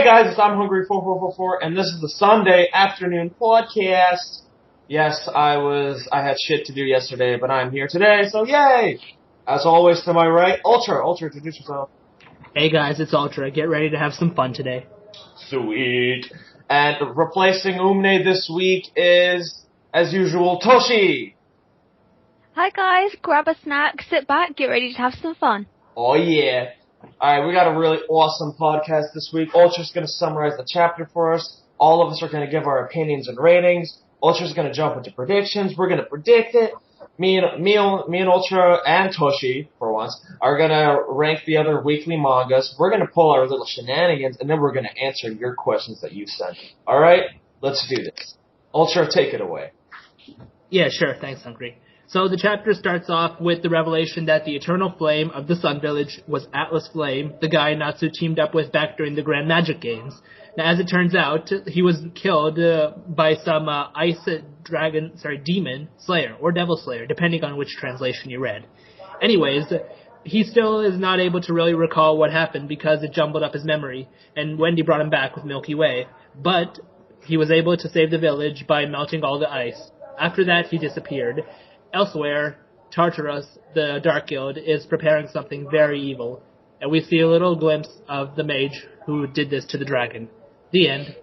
Hey guys, it's I'm Hungry 4444, and this is the Sunday afternoon podcast. Yes, I had shit to do yesterday, but I'm here today, so yay! As always, to my right, Ultra, introduce yourself. Hey guys, it's Ultra. Get ready to have some fun today. Sweet. And replacing Umne this week is, as usual, Toshi. Hi guys, grab a snack, sit back, get ready to have some fun. Oh yeah. Alright, we got a really awesome podcast this week. Ultra's gonna summarize the chapter for us. All of us are gonna give our opinions and ratings. Ultra's gonna jump into predictions. We're gonna predict it. Me and Ultra and Toshi, for once, are gonna rank the other weekly mangas. We're gonna pull our little shenanigans, and then we're gonna answer your questions that you sent. Alright? Let's do this. Ultra, take it away. Yeah, sure. Thanks, Hungry. So the chapter starts off with the revelation that the eternal flame of the Sun Village was Atlas Flame, the guy Natsu teamed up with back during the Grand Magic Games. Now, as it turns out, he was killed by some demon slayer, or devil slayer, depending on which translation you read. Anyways, he still is not able to really recall what happened because it jumbled up his memory, and Wendy brought him back with Milky Way. But he was able to save the village by melting all the ice. After that, he disappeared. Elsewhere, Tartarus, the Dark Guild, is preparing something very evil, and we see a little glimpse of the mage who did this to the dragon. The end.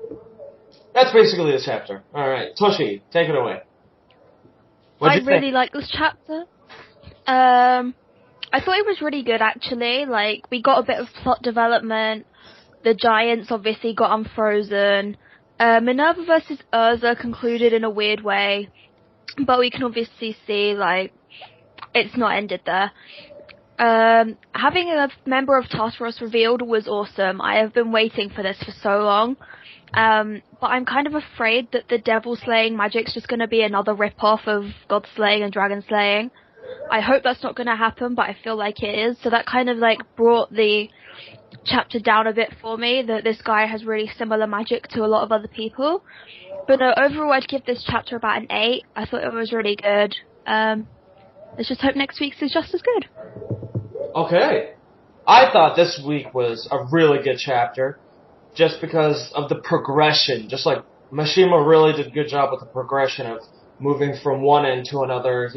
That's basically the chapter. Alright, Toshi, take it away. I really like this chapter. I thought it was really good actually. Like, we got a bit of plot development. The giants obviously got unfrozen. Minerva versus Urza concluded in a weird way. But we can obviously see, like, it's not ended there. Having a member of Tartarus revealed was awesome. I have been waiting for this for so long. But I'm kind of afraid that the devil slaying magic's just going to be another rip-off of god slaying and dragon slaying. I hope that's not going to happen, but I feel like it is. So that kind of, like, brought the chapter down a bit for me, that this guy has really similar magic to a lot of other people. But no, overall I'd give this chapter about an 8. I thought it was really good. Let's just hope next week's is just as good. Okay. I thought this week was a really good chapter, just because of the progression. Just like, Mishima really did a good job with the progression of moving from one end to another.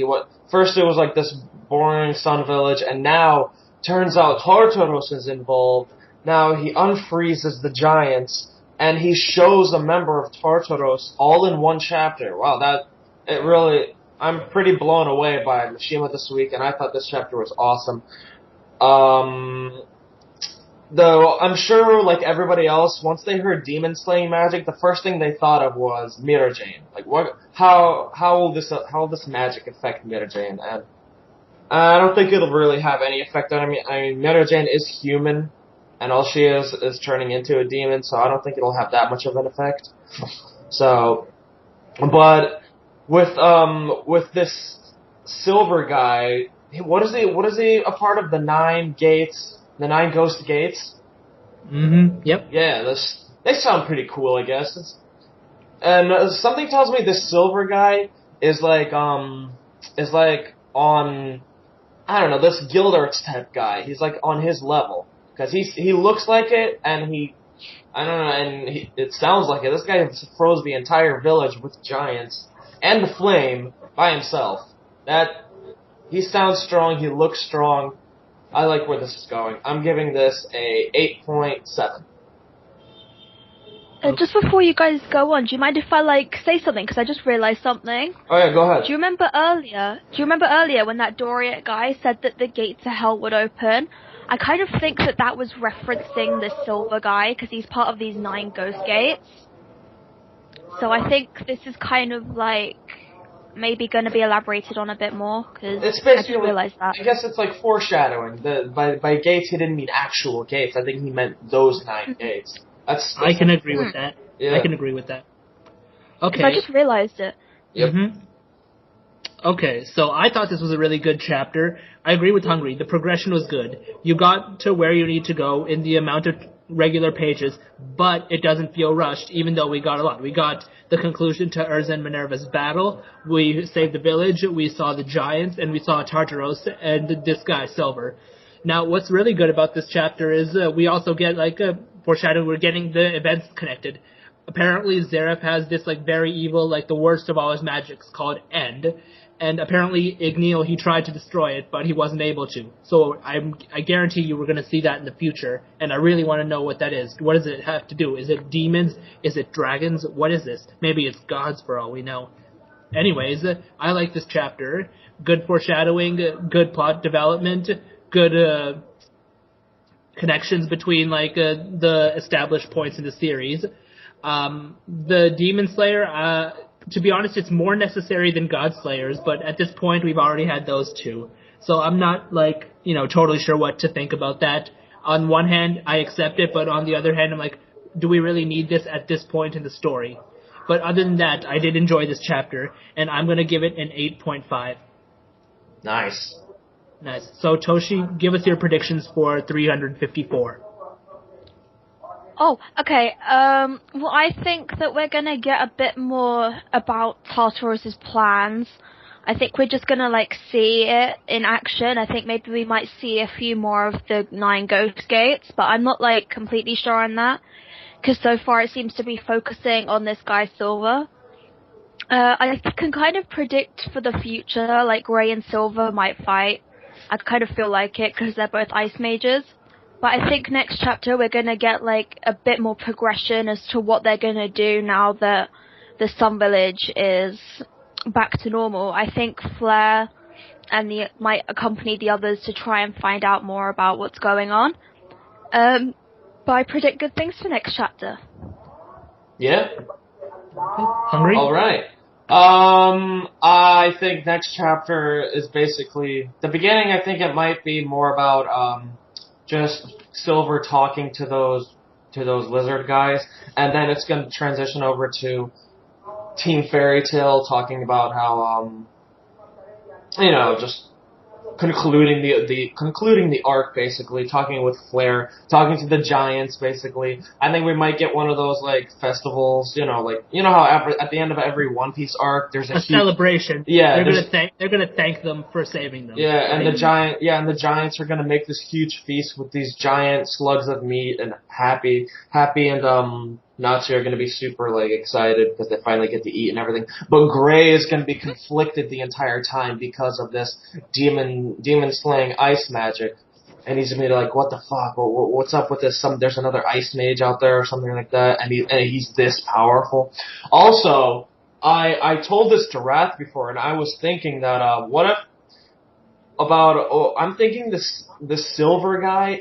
First it was like this boring Sun Village, and now, turns out Tartarus is involved. Now he unfreezes the giants, and he shows a member of Tartarus all in one chapter. Wow, I'm pretty blown away by Mishima this week, and I thought this chapter was awesome. Though I'm sure, like everybody else, once they heard demon slaying magic, the first thing they thought of was Mirajane. Like, how will this magic affect Mirajane? And I don't think it'll really have any effect on me. I mean, Mirajane is human, and all she is turning into a demon, so I don't think it'll have that much of an effect. So, but with this silver guy, what is he a part of the 9 gates, the 9 ghost gates? Mm-hmm, yep. Yeah, they sound pretty cool, I guess. And something tells me this silver guy is like on, I don't know, this Gildarts type guy. He's like on his level. Because he looks like it, and it sounds like it. This guy froze the entire village with giants and the flame by himself. He sounds strong, he looks strong. I like where this is going. I'm giving this a 8.7. Just before you guys go on, do you mind if I, say something? Because I just realised something. Oh yeah, go ahead. Do you remember earlier when that Doriot guy said that the gate to hell would open? I kind of think that was referencing the silver guy, because he's part of these 9 ghost gates. So I think this is kind of maybe going to be elaborated on a bit more, because I just realised that. I guess it's like foreshadowing. By gates, he didn't mean actual gates. I think he meant those 9 gates. I can agree with that. Yeah. I can agree with that. Okay. I just realised it. Yep. Mm-hmm. Okay, so I thought this was a really good chapter. I agree with Hungry. The progression was good. You got to where you need to go in the amount of regular pages, but it doesn't feel rushed, even though we got a lot. We got the conclusion to Urza and Minerva's battle. We saved the village. We saw the giants, and we saw Tartaros and this guy, Silver. Now, what's really good about this chapter is we also get foreshadowing, we're getting the events connected. Apparently, Zeref has this, like, very evil, like, the worst of all his magics called End. And apparently, Igneel, he tried to destroy it, but he wasn't able to. So I guarantee you we're going to see that in the future, and I really want to know what that is. What does it have to do? Is it demons? Is it dragons? What is this? Maybe it's gods for all we know. Anyways, I like this chapter. Good foreshadowing, good plot development, good connections between, like, the established points in the series. The Demon Slayer, to be honest, it's more necessary than God Slayers, but at this point we've already had those two. So I'm not, like, totally sure what to think about that. On one hand, I accept it, but on the other hand, I'm like, do we really need this at this point in the story? But other than that, I did enjoy this chapter, and I'm going to give it an 8.5. Nice. Nice. So, Toshi, give us your predictions for 354. Oh, okay. Well, I think that we're gonna get a bit more about Tartarus's plans. I think we're just gonna, like, see it in action. I think maybe we might see a few more of the 9 ghost gates, but I'm not, like, completely sure on that. Because so far it seems to be focusing on this guy Silver. I can kind of predict for the future, like, Grey and Silver might fight. I kind of feel like it, because they're both ice mages. But I think next chapter we're going to get, like, a bit more progression as to what they're going to do now that the Sun Village is back to normal. I think Flare and might accompany the others to try and find out more about what's going on. But I predict good things for next chapter. Yeah. Hungry? All right. I think next chapter is basically the beginning. I think it might be more about just Silver talking to those lizard guys, and then it's going to transition over to Team Fairy Tail talking about how just concluding the arc, basically, talking with Flare, talking to the giants, basically. I think we might get one of those, like, festivals, how at the end of every One Piece arc there's a huge celebration. Yeah, they're gonna thank them for saving them. Yeah, right? and the giants are gonna make this huge feast with these giant slugs of meat, and Happy and Natsu are gonna be super, like, excited because they finally get to eat and everything. But Gray is gonna be conflicted the entire time because of this demon slaying ice magic, and he's gonna be like, "What the fuck? What's up with this? There's another ice mage out there or something like that, and he's this powerful." Also, I told this to Wrath before, and I was thinking that what if I'm thinking this silver guy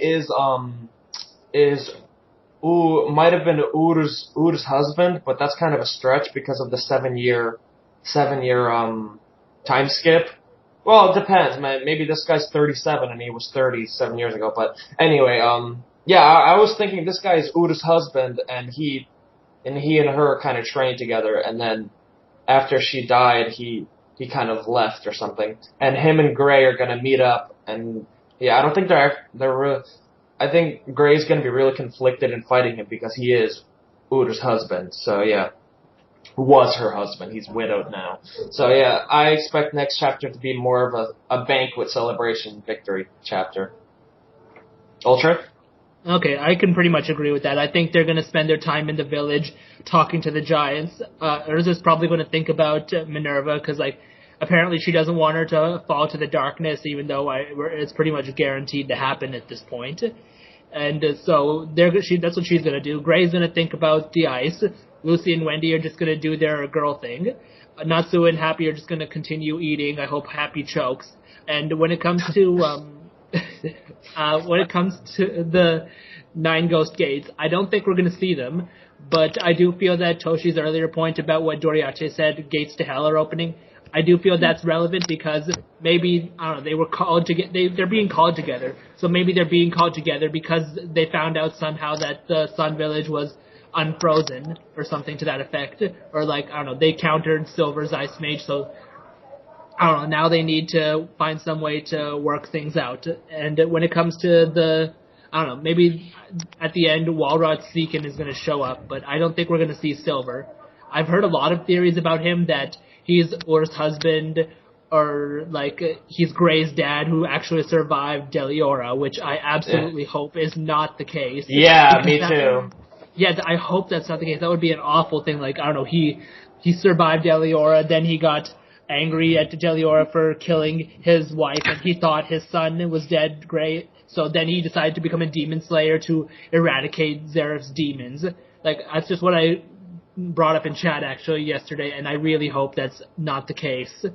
might have been Ur's husband, but that's kind of a stretch because of the 7-year time skip. Well, it depends, man. Maybe this guy's 37 and he was 30 7 years ago. But anyway, I was thinking this guy is Ur's husband, and he and her kind of trained together, and then after she died, he kind of left or something, and him and Gray are gonna meet up, and I don't think they're I think Gray's gonna be really conflicted in fighting him because he is Ur's husband. So was her husband. He's widowed now. So I expect next chapter to be more of a banquet celebration victory chapter. Ultra? Okay, I can pretty much agree with that. I think they're going to spend their time in the village talking to the giants. Urza's probably going to think about Minerva because, like, apparently she doesn't want her to fall to the darkness, even though it's pretty much guaranteed to happen at this point. And so that's what she's going to do. Gray's going to think about the ice. Lucy and Wendy are just going to do their girl thing. Natsu and Happy are just going to continue eating. I hope Happy chokes. And when it comes to the 9 ghost gates, I don't think we're going to see them, but I do feel that Toshi's earlier point about what Doriache said, gates to hell are opening, I do feel that's relevant because maybe, I don't know, they were called they're being called together. So maybe they're being called together because they found out somehow that the Sun Village was unfrozen or something to that effect. Or, like, I don't know, they countered Silver's Ice Mage, so I don't know, now they need to find some way to work things out. And when it comes to I don't know, maybe at the end Walrod Seekin is going to show up, but I don't think we're going to see Silver. I've heard a lot of theories about him that he's Ur's husband, or like he's Gray's dad who actually survived Deliora, which I absolutely hope is not the case. Yeah, me too. Yeah, I hope that's not the case. That would be an awful thing. Like, I don't know, he survived Deliora, then he got angry at Deliora for killing his wife, and he thought his son was dead, Gray. So then he decided to become a demon slayer to eradicate Zareth's demons. Like, that's just what I brought up in chat actually yesterday, and I really hope that's not the case.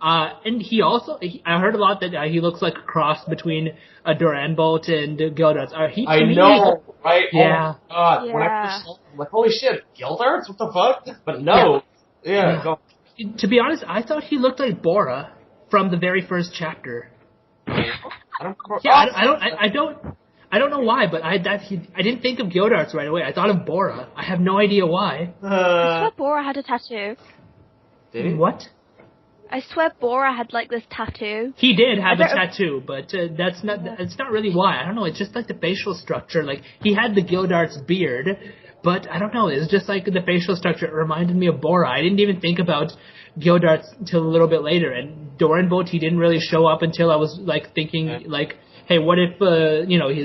And he also, I heard a lot that he looks like a cross between a Duranbolt and Gildarts. I know, right? Yeah. Oh my God. Yeah. When I first saw him, I'm like, holy shit, Gildarts? What the fuck? But no. Yeah. Go. To be honest, I thought he looked like Bora from the very first chapter. I don't know why, but I didn't think of Gildarts right away. I thought of Bora. I have no idea why. I swear Bora had a tattoo. Did he? What? I swear Bora had like this tattoo. He did have a tattoo, but it's not really why. I don't know. It's just like the facial structure. Like he had the Gildarts beard, but I don't know. It's just like the facial structure. It reminded me of Bora. I didn't even think about Gildarts until a little bit later. And Doranbolt, he didn't really show up until I was like thinking like, hey, what if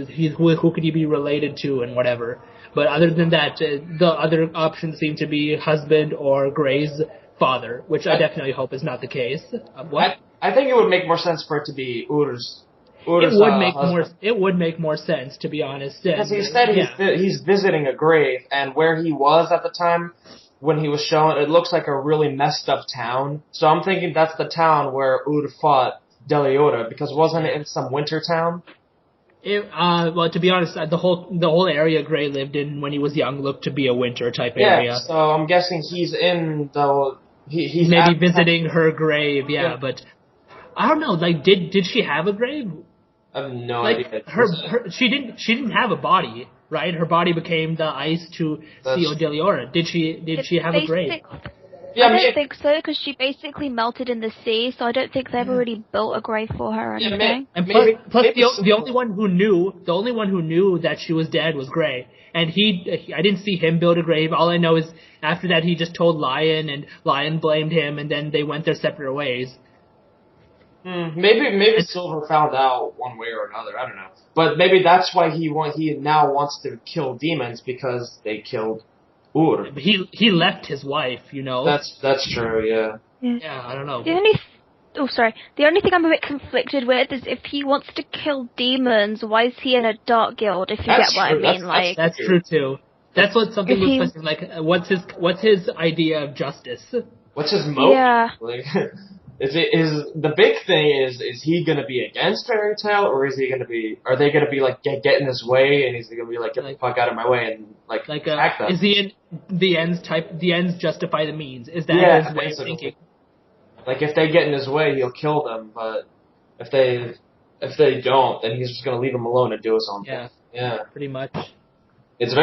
he's who could he be related to and whatever. But other than that, the other options seem to be husband or Gray's father, which I definitely hope is not the case. What? I think it would make more sense for it to be Ur's It would make more sense, to be honest. Because he said he's visiting a grave, and where he was at the time when he was shown, it looks like a really messed up town. So I'm thinking that's the town where Ur fought Deliora, because wasn't it in some winter town? Well, to be honest, the whole area Gray lived in when he was young looked to be a winter type area. Yeah, so I'm guessing he's in the. He's maybe visiting her grave, but I don't know. Like, did she have a grave? I have no idea. She didn't have a body, right? Her body became the ice to seal Deliora. Did she have a grave? I don't think so, because she basically melted in the sea, so I don't think they ever really built a grave for her or anything. And plus the only one who knew that she was dead was Gray. And I didn't see him build a grave. All I know is after that he just told Lion, and Lion blamed him, and then they went their separate ways. Maybe Silver found out one way or another. I don't know. But maybe that's why he now wants to kill demons, because they killed Ur. He left his wife, That's true, yeah. Yeah, I don't know. The only thing I'm a bit conflicted with is if he wants to kill demons, why is he in a dark guild, if you get what I mean? That's true too. That's what something was questioning, like, what's his idea of justice? What's his motive? Yeah. Like, is the big thing is he gonna be against Fairy Tail, or are they gonna be like get in his way, and he's gonna be like, get the fuck out of my way, and attack them? Is he in the ends justify the means? Is that his way of thinking? Like, if they get in his way, he'll kill them, but if they don't, then he's just gonna leave them alone and do his own thing. Yeah. Pretty much. It's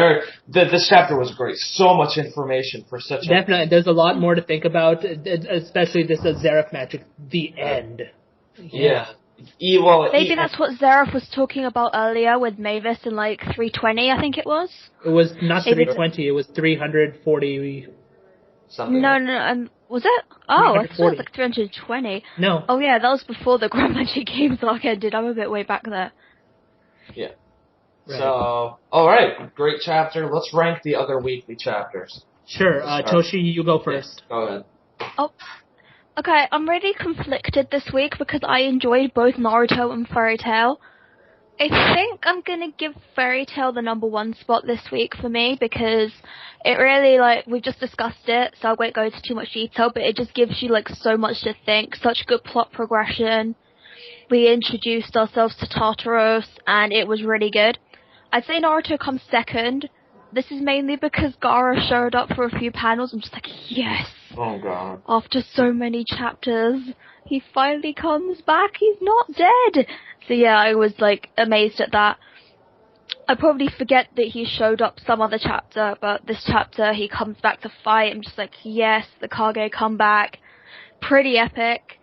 this chapter was great. So much information for such Definitely, there's a lot more to think about, especially this Zareth magic, the end. Yeah. Maybe that's what Zareth was talking about earlier with Mavis in, 320, I think it was. It was not 320, it was 340... something. No, was it? Oh, I thought it was 320. No. Oh yeah, that was before the Grand Magic Games arc ended. I'm a bit way back there. Yeah. Right. So, alright, great chapter. Let's rank the other weekly chapters. Sure, Toshi, you go first. Go ahead. Oh, okay, I'm really conflicted this week because I enjoyed both Naruto and Fairy Tail. I think I'm gonna give Fairy Tail the #1 spot this week for me, because it really, we've just discussed it, so I won't go into too much detail, but it just gives you, so much to think, such good plot progression. We introduced ourselves to Tartaros, and it was really good. I'd say Naruto comes second. This is mainly because Gaara showed up for a few panels. I'm just like, yes! Oh, God. After so many chapters, he finally comes back. He's not dead! So yeah, I was, amazed at that. I probably forget that he showed up some other chapter, but this chapter, he comes back to fight. I'm just like, yes, the Kage come back. Pretty epic.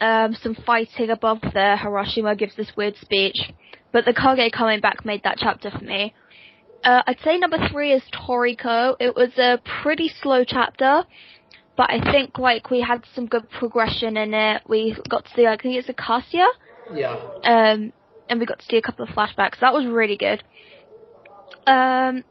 Some fighting above there. Hiroshima gives this weird speech. But the Kage coming back made that chapter for me. I'd say #3 is Toriko. It was a pretty slow chapter. but I think like we had some good progression in it. We got to see, I think it's Acacia. Yeah. And we got to see a couple of flashbacks. That was really good. I'd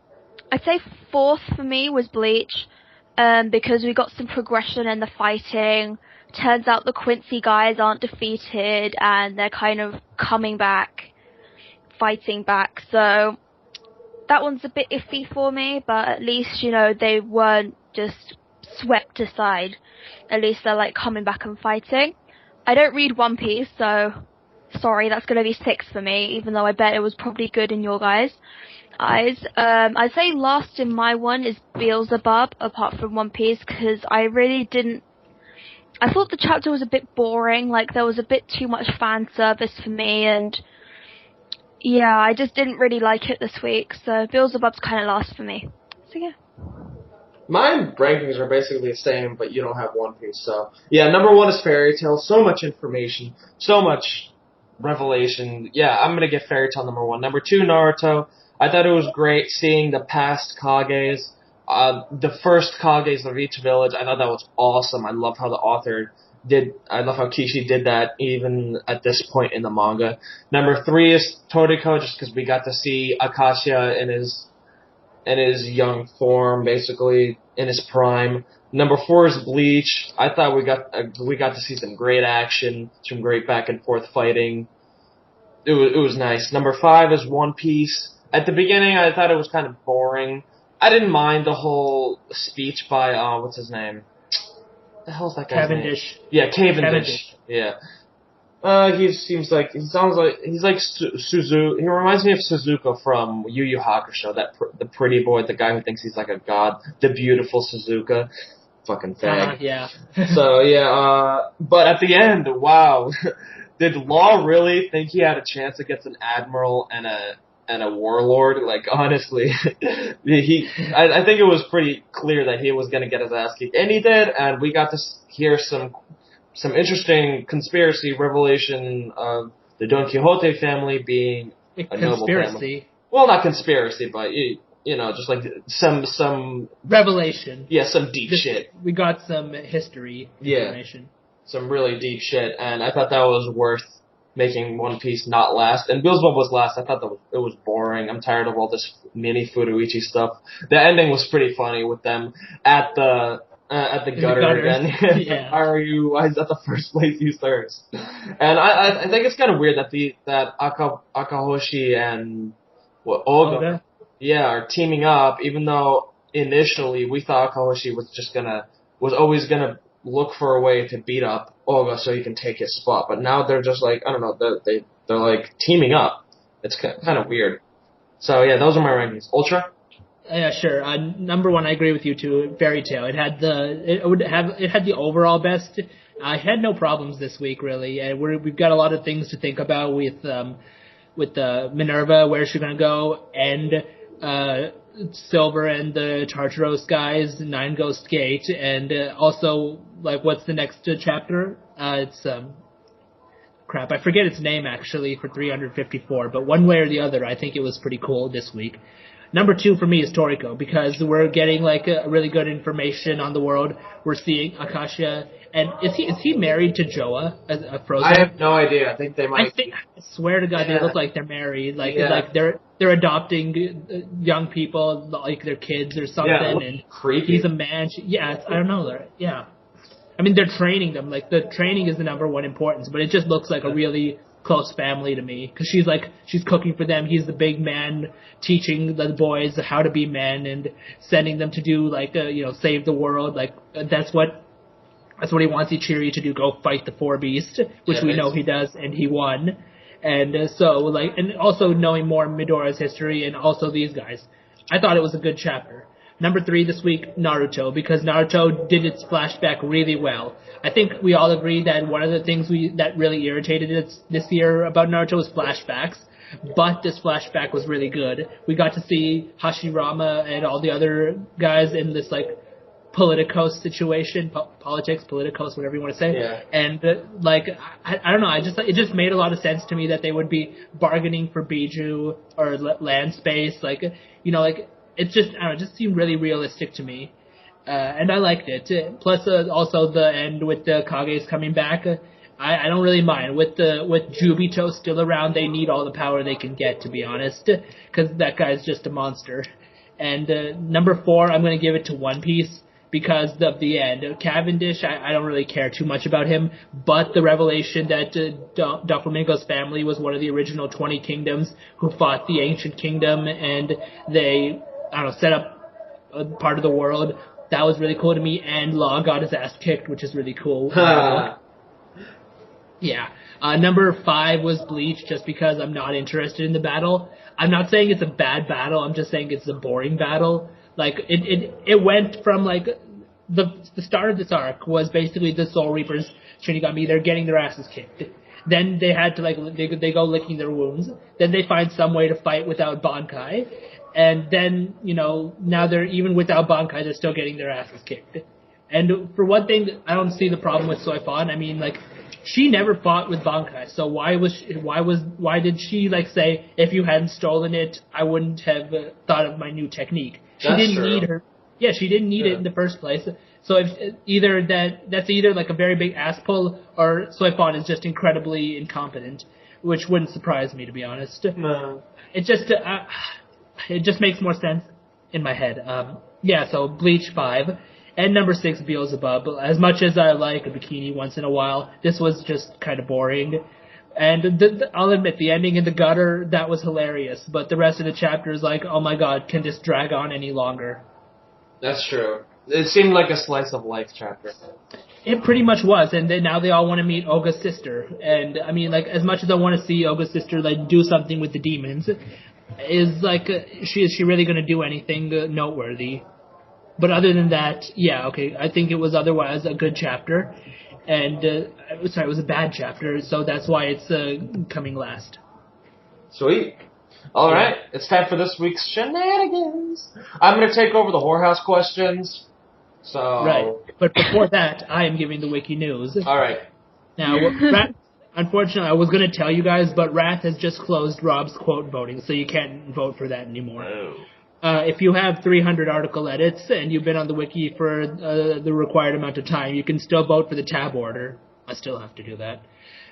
say fourth for me was Bleach, because we got some progression in the fighting. Turns out the Quincy guys aren't defeated and they're kind of coming back, fighting back. So that one's a bit iffy for me, but at least, you know, they weren't just swept aside. At least they're like coming back and fighting. I don't read One Piece, so sorry, that's going to be 6 for me, even though I bet it was probably good in your guys' eyes. I'd say last in my one is Beelzebub, apart from One Piece, because I thought the chapter was a bit boring, like there was a bit too much fan service for me, and yeah, I just didn't really like it this week, so Beelzebub's kind of last for me. So yeah. My rankings are basically the same, but you don't have One Piece, so yeah. Number 1 is Fairy Tail. So much information, so much revelation. Yeah, I'm gonna get Fairy Tail number 1. Number 2, Naruto. I thought it was great seeing the past Kages, the first Kages of each village. I thought that was awesome. I love how the author did. I love how Kishi did that even at this point in the manga. Number 3 is Toriko, just because we got to see Acacia in his young form, basically in his prime. Number 4 is Bleach. I thought we got to see some great action, some great back and forth fighting. It was nice. Number 5 is One Piece. At the beginning, I thought it was kind of boring. I didn't mind the whole speech by what's his name? The hell's that guy's name? Yeah, Cavendish. Yeah. He's like Suzu. He reminds me of Suzuka from Yu Yu Hakusho, the pretty boy, the guy who thinks he's like a god, the beautiful Suzuka. Fucking fag. Yeah. So yeah, but at the end, wow, did Law really think he had a chance against an admiral and a warlord? Like honestly, I think it was pretty clear that he was gonna get his ass kicked, and he did. And we got to hear some interesting conspiracy revelation of the Don Quixote family being a noble family. Well, not conspiracy, but you know, just like some revelation. Yeah, some deep shit. We got some history information. Some really deep shit, and I thought that was worth making One Piece not last. And Beelzebub was last. I thought it was boring. I'm tired of all this mini Furuichi stuff. The ending was pretty funny with them at the gutter again. Yeah. Why is that the first place you start? And I think it's kind of weird that Akahoshi and Oga are teaming up, even though initially we thought Akahoshi was always gonna look for a way to beat up Oga so he can take his spot. But now they're just like, I don't know, they're like teaming up. It's kind of weird. So yeah, those are my rankings. Ultra? Yeah, sure. Number 1, I agree with you too. Fairy Tail. It had the overall best. I had no problems this week really, and we've got a lot of things to think about with Minerva, where's she gonna go, and Silver and the Tartaros guys, Nine Ghost Gate, and also like what's the next chapter? It's crap. I forget its name actually for 354, but one way or the other, I think it was pretty cool this week. Number 2 for me is Toriko, because we're getting like a really good information on the world. We're seeing Acacia, and is he married to Joa, a Frozen? I have no idea. I think they might. I swear to God, they look like they're married. Like they're adopting young people, like their kids or something. Yeah, and creepy. He's a man. I don't know. Yeah, I mean they're training them. Like the training is the number 1 importance, but it just looks like a really close family to me, because she's cooking for them. He's the big man teaching the boys how to be men and sending them to do save the world. Like that's what he wants Ichiri to do, go fight the 4 beasts, which we know he does, and he won. And and also knowing more Midoriya's history and also these guys. I thought it was a good chapter. Number 3 this week, Naruto, because Naruto did its flashback really well. I think we all agree that one of the things that really irritated us this year about Naruto was flashbacks, but this flashback was really good. We got to see Hashirama and all the other guys in this politicos situation, politicos, whatever you want to say. Yeah. And I don't know, it just made a lot of sense to me that they would be bargaining for Biju or land space, it just seemed really realistic to me. And I liked it. Plus, also the end with the Kages coming back. I don't really mind. With Jubito still around, they need all the power they can get, to be honest, because that guy's just a monster. And number 4, I'm going to give it to One Piece because of the end. Cavendish, I don't really care too much about him, but the revelation that Doflamingo's family was one of the original 20 kingdoms who fought the ancient kingdom, and they, set up a part of the world. That was really cool to me, and Law got his ass kicked, which is really cool. Yeah. Number 5 was Bleach, just because I'm not interested in the battle. I'm not saying it's a bad battle, I'm just saying it's a boring battle. Like, it went from, like, the start of this arc was basically the Soul Reapers, Shinigami, they're getting their asses kicked. Then they had to, like, they go licking their wounds. Then they find some way to fight without Bankai. And then, now they're, even without Bankai, they're still getting their asses kicked. And for one thing, I don't see the problem with Soifon. I mean, like, she never fought with Bankai, so why did she, like, say, if you hadn't stolen it, I wouldn't have thought of my new technique? She didn't need her. Yeah, she didn't need it in the first place. So that's either like a very big ass pull, or Soifon is just incredibly incompetent, which wouldn't surprise me, to be honest. No. It just makes more sense in my head. So Bleach 5. And number 6, Beelzebub. As much as I like a bikini once in a while, this was just kind of boring. And I'll admit, the ending in the gutter, that was hilarious. But the rest of the chapter is like, oh my god, can this drag on any longer? That's true. It seemed like a slice of life chapter. It pretty much was, and then now they all want to meet Oga's sister. And, I mean, like, as much as I want to see Oga's sister, like, do something with the demons, is, like, is she really going to do anything noteworthy? But other than that, yeah, okay, I think it was otherwise a good chapter. And, it was a bad chapter, so that's why it's coming last. Sweet. All right, it's time for this week's shenanigans. I'm going to take over the whorehouse questions. So right, but before that, I am giving the wiki news. All right. Now, unfortunately, I was going to tell you guys, but Wrath has just closed Rob's quote voting, so you can't vote for that anymore. Oh. If you have 300 article edits and you've been on the wiki for the required amount of time, you can still vote for the tab order. I still have to do that.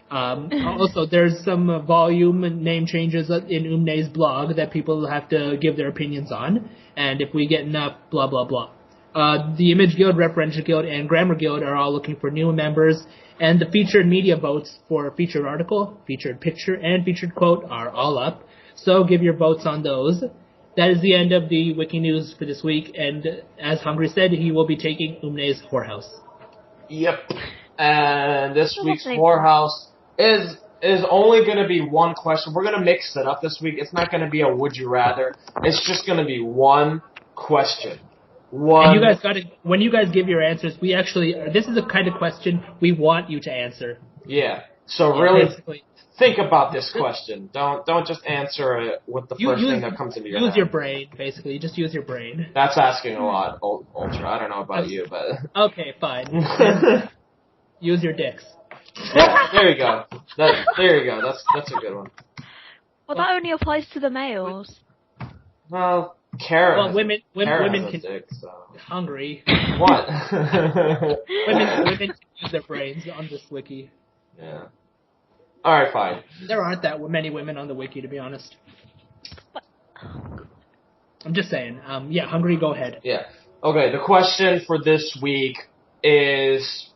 Also, there's some volume and name changes in Umne's blog that people have to give their opinions on, and if we get enough, blah, blah, blah. The Image Guild, Referential Guild, and Grammar Guild are all looking for new members, and the featured media votes for featured article, featured picture, and featured quote are all up, so give your votes on those. That is the end of the wiki news for this week, and as Hungry said, he will be taking Umne's whorehouse. Yep. And this week's whorehouse is only going to be one question. We're going to mix it up this week. It's not going to be a would you rather. It's just going to be one question. And you guys when you guys give your answers, this is the kind of question we want you to answer. Yeah. So really think about this question. Don't just answer it with the first thing that comes into your head. Use your brain, basically. Just use your brain. That's asking a lot, Ultra. I don't know about you, but... Okay, fine. Use your dicks. Yeah, there you go. There you go. That's a good one. Well, that only applies to the males. Well, Kara. Well, women can dick, so. Hungry. What? women can use their brains on this wiki. Yeah. All right, fine. There aren't that many women on the wiki, to be honest. I'm just saying. Hungry, go ahead. Yeah. Okay, the question for this week is,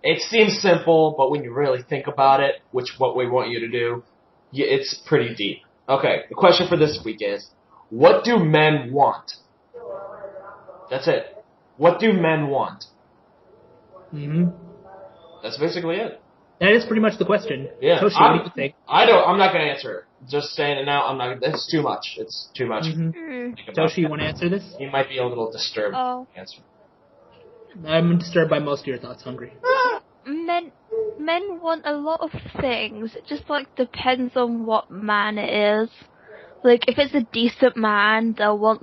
it seems simple, but when you really think about it, what we want you to do, it's pretty deep. Okay, the question for this week is, what do men want? That's it. What do men want? Mm-hmm. That's basically it. That is pretty much the question. Yeah. Toshi, what do you think? I'm not going to answer it. Just saying it now, it's too much. It's too much. Mm-hmm. Toshi, you want to answer this? You might be a little disturbed. Oh. Answer. I'm disturbed by most of your thoughts, Hungry. Men want a lot of things. It just, depends on what man it is. If it's a decent man, they'll want,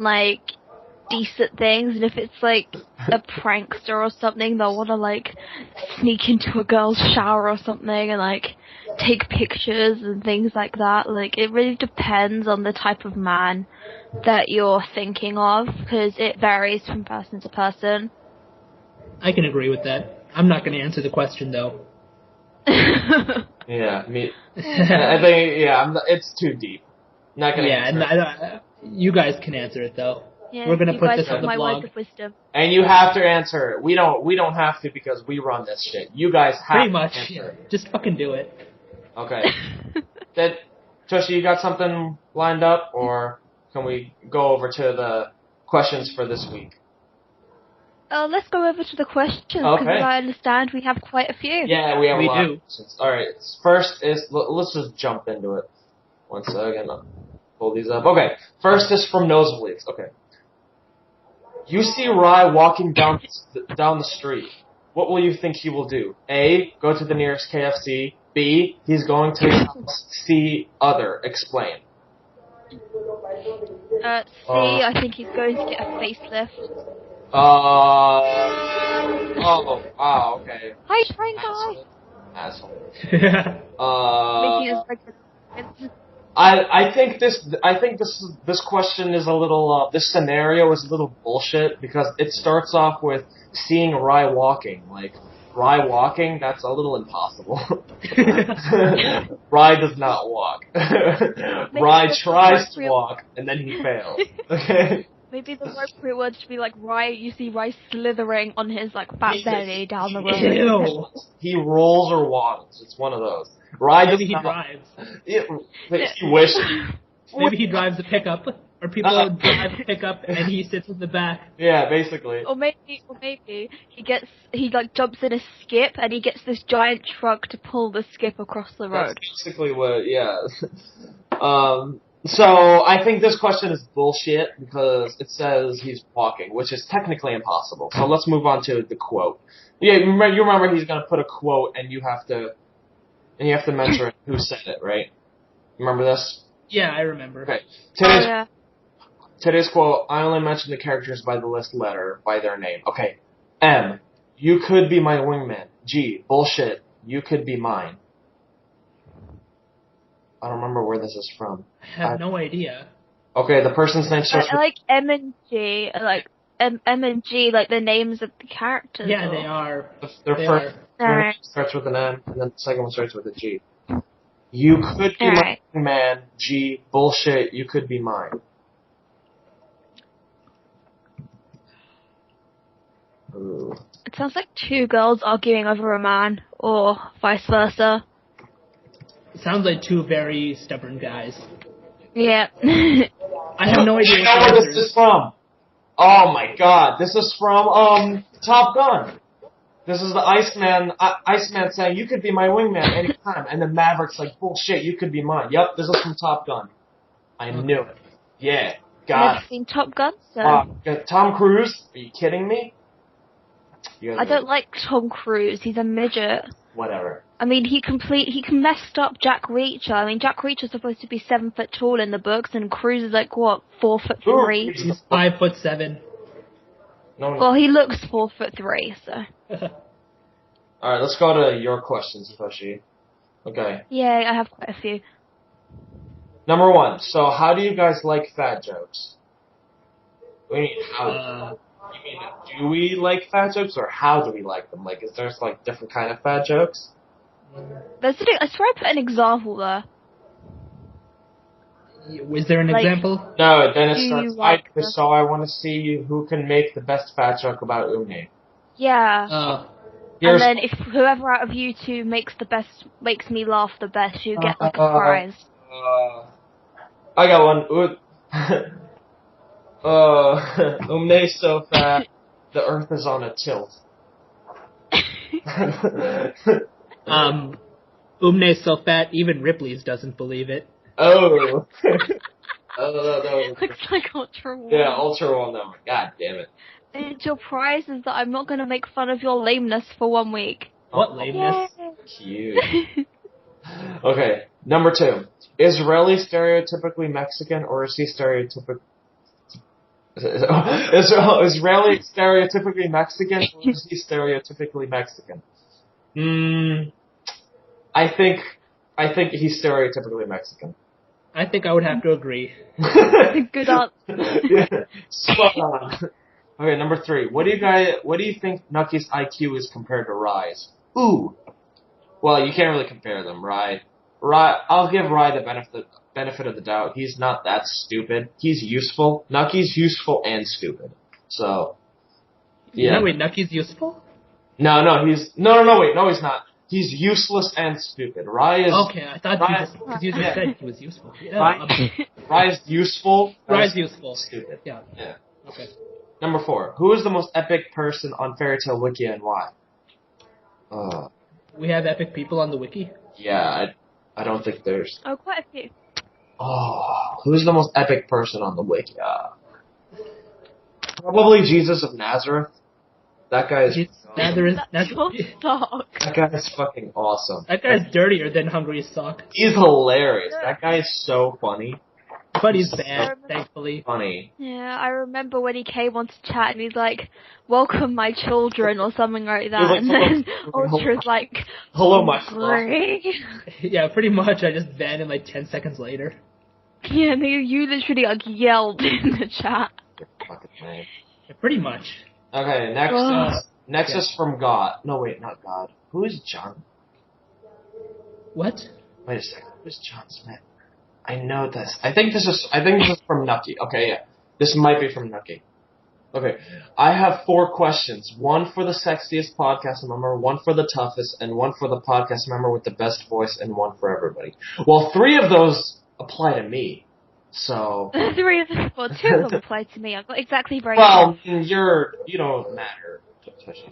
decent things. And if it's, a prankster or something, they'll want to, sneak into a girl's shower or something and, take pictures and things like that. It really depends on the type of man that you're thinking of, because it varies from person to person. I can agree with that. I'm not going to answer the question, though. Yeah, me. I think, it's too deep. Not gonna answer it. You guys can answer it, though. Yeah, We're going to put this have on the my blog. words of wisdom. And you have to answer it. We don't have to because we run this shit. You guys have Pretty much. to answer it. Just fucking do it. Okay. Toshi, you got something lined up, or can we go over to the questions for this week? Let's go over to the questions, because Okay. I understand we have quite a few. Yeah, we have a lot do. of questions. Alright, first is, let's just jump into it. One second, I'll pull these up. Okay, first is from Nosebleeds. Okay. You see Rai walking down the street. What will you think he will do? A, go to the nearest KFC. B, he's going to his house. C, other. Explain. C, I think he's going to get a facelift. Wow, okay. Hi, train guy! Asshole. Making us regular. I think this question is a little this scenario is a little bullshit because it starts off with seeing Rai walking. Like Rai walking, that's a little impossible. Rai does not walk. Rai tries to walk and then he fails. Okay. Maybe the appropriate word should be like you see Rai slithering on his like fat belly down the road. Ew. He rolls or waddles. It's one of those. Rai Maybe he drives. He wishes. Maybe he drives a pickup, or people drive a pickup and he sits in the back. Yeah, basically. Or maybe he like jumps in a skip and he gets this giant truck to pull the skip across the road. That's basically what, yeah. So I think this question is bullshit because it says he's walking, which is technically impossible. So let's move on to the quote. Yeah, you remember he's gonna put a quote and you have to mention who said it, right? Remember this? Yeah, I remember. Okay. Yeah. Today's quote, I only mention the characters by the list letter, by their name. Okay. M, you could be my wingman. G, bullshit, you could be mine. I don't remember where this is from. I have no idea. Okay, the person's name starts I like M and G, like M and G, like the names of the characters. Yeah, they are. Their first name starts with an M, and then the second one starts with a G. You could be my man. G, bullshit, you could be mine. Ooh. It sounds like two girls arguing over a man, or vice versa. It sounds like two very stubborn guys. Yeah. I have no idea where this is from. Oh my god, this is from Top Gun. This is the Iceman saying, you could be my wingman anytime. And then Maverick's like, bullshit, you could be mine. Yep, this is from Top Gun. I knew it. Yeah, got Never seen Top Gun, so... Tom Cruise? Are you kidding me? I don't like Tom Cruise. He's a midget. Whatever. I mean, he messed up Jack Reacher. I mean, Jack Reacher's supposed to be 7 foot tall in the books, and Cruise is like, what, 4'3"? He's 5'7". No. Well, he looks 4'3", so... Alright, let's go to your questions, Toshi. Okay. Yeah, I have quite a few. Number 1, so how do you guys like fat jokes? What do you mean, how? You mean, do we like fat jokes, or how do we like them? Like, is there, like, different kind of fat jokes? I swear I put an example there. Was there an example? No, then it starts, so I want to see who can make the best fat joke about Umi. Yeah. And then if whoever out of you two makes me laugh the best, you get like a prize. I got one. Umne's so fat, the earth is on a tilt. Umne's so fat, even Ripley's doesn't believe it. Oh. No. Looks like Ultra One. Yeah, Ultra One number. God damn it. And your prize is that I'm not going to make fun of your lameness for 1 week. What lameness? Cute. Okay, number 2. Is Relly stereotypically Mexican, or is he stereotypical? Is Relly stereotypically Mexican, or is he stereotypically Mexican? I think he's stereotypically Mexican. I think I would have to agree. Good answer. Yeah, spot on. Okay, number 3. What do you think Nucky's IQ is compared to Rai's? Ooh. Well, you can't really compare them, Rai. I'll give Rai the benefit of the doubt. He's not that stupid. He's useful. Nucky's useful and stupid. So, yeah. No, wait, Nucky's useful? No, he's he's not. He's useless and stupid. Rai is. Okay, I thought because you just said he was useful. Yeah, Rai's useful. Rai's useful. Stupid. Yeah. Okay. Number 4. Who is the most epic person on Fairy Tail Wikia and why? We have epic people on the wiki? Yeah, I don't think there's... Oh, quite a few. Oh, who's the most epic person on the Wikia? Probably Jesus of Nazareth. That guy is... That's your dog. That guy is fucking awesome. That guy's dirtier than Hungry's sock. He's hilarious. That guy is so funny. But he's bad, thankfully. Funny. Yeah, I remember when he came on to chat and he's like, "Welcome my children" or something like that. Like, and then Ultra's like, "Hello, my hungry." Yeah, pretty much. I just banned him like 10 seconds later. Yeah, and you literally like yelled in the chat. Fucking name. Yeah, pretty much. Okay, next is from God. No, wait, not God. Who is John? What? Wait a second. Who's John Smith? I know this. I think this is from Nucky. Okay, yeah. This might be from Nucky. Okay. I have 4 questions. 1 for the sexiest podcast member, 1 for the toughest, and 1 for the podcast member with the best voice, and 1 for everybody. Well, 3 of those apply to me. So... 2 of them apply to me. I've got exactly very well, you don't matter.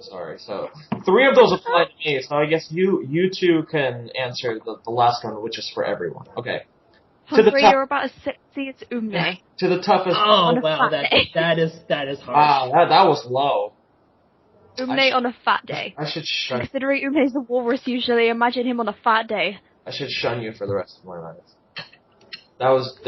Sorry. So 3 of those apply to me. So I guess you 2 can answer the last one, which is for everyone. Okay. You're about as sexy as Umne. To the toughest. Oh wow, that is hard. Wow, that was low. Umne on a fat day. I should shun. Considering Umne's the walrus usually, imagine him on a fat day. I should shun you for the rest of my life. That was.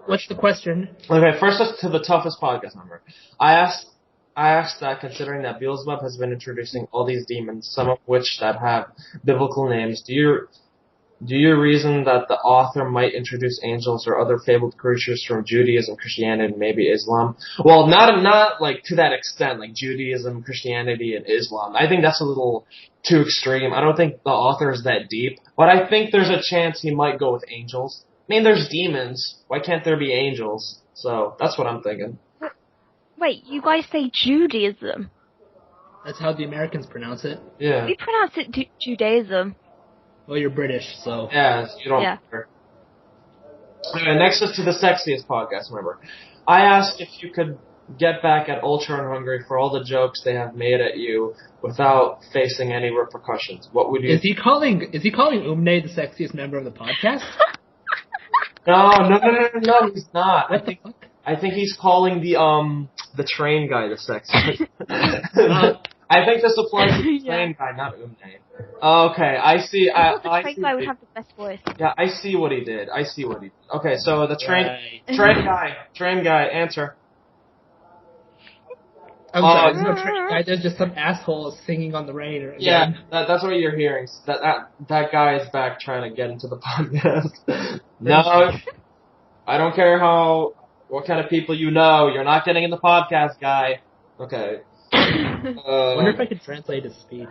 What's the question? Okay, first is to the toughest podcast member. I asked that considering that Beelzebub has been introducing all these demons, some of which that have biblical names, do you reason that the author might introduce angels or other fabled creatures from Judaism, Christianity, and maybe Islam? Well, not like to that extent, like Judaism, Christianity, and Islam. I think that's a little too extreme. I don't think the author is that deep, but I think there's a chance he might go with angels. I mean, there's demons. Why can't there be angels? So that's what I'm thinking. Wait, you guys say Judaism? That's how the Americans pronounce it. Yeah. We pronounce it Judaism. Well, you're British, so... Yeah, you don't matter. Okay, next is to the sexiest podcast member. I asked if you could get back at Ultra and Hungry for all the jokes they have made at you without facing any repercussions. What would you... Is he calling Umne the sexiest member of the podcast? No, he's not. What the fuck? I think he's calling the train guy the sexiest. I think this applies to the train guy, not Umne. Okay, I see. I thought the train guy would have the best voice. Yeah, I see what he did. Okay, so the train guy, answer. I'm sorry, there's no train guy. There's just some asshole singing on the rain. Yeah, that's what you're hearing. That guy is back trying to get into the podcast. No, I don't care what kind of people you know. You're not getting in the podcast, guy. Okay. I wonder if I could translate his speech.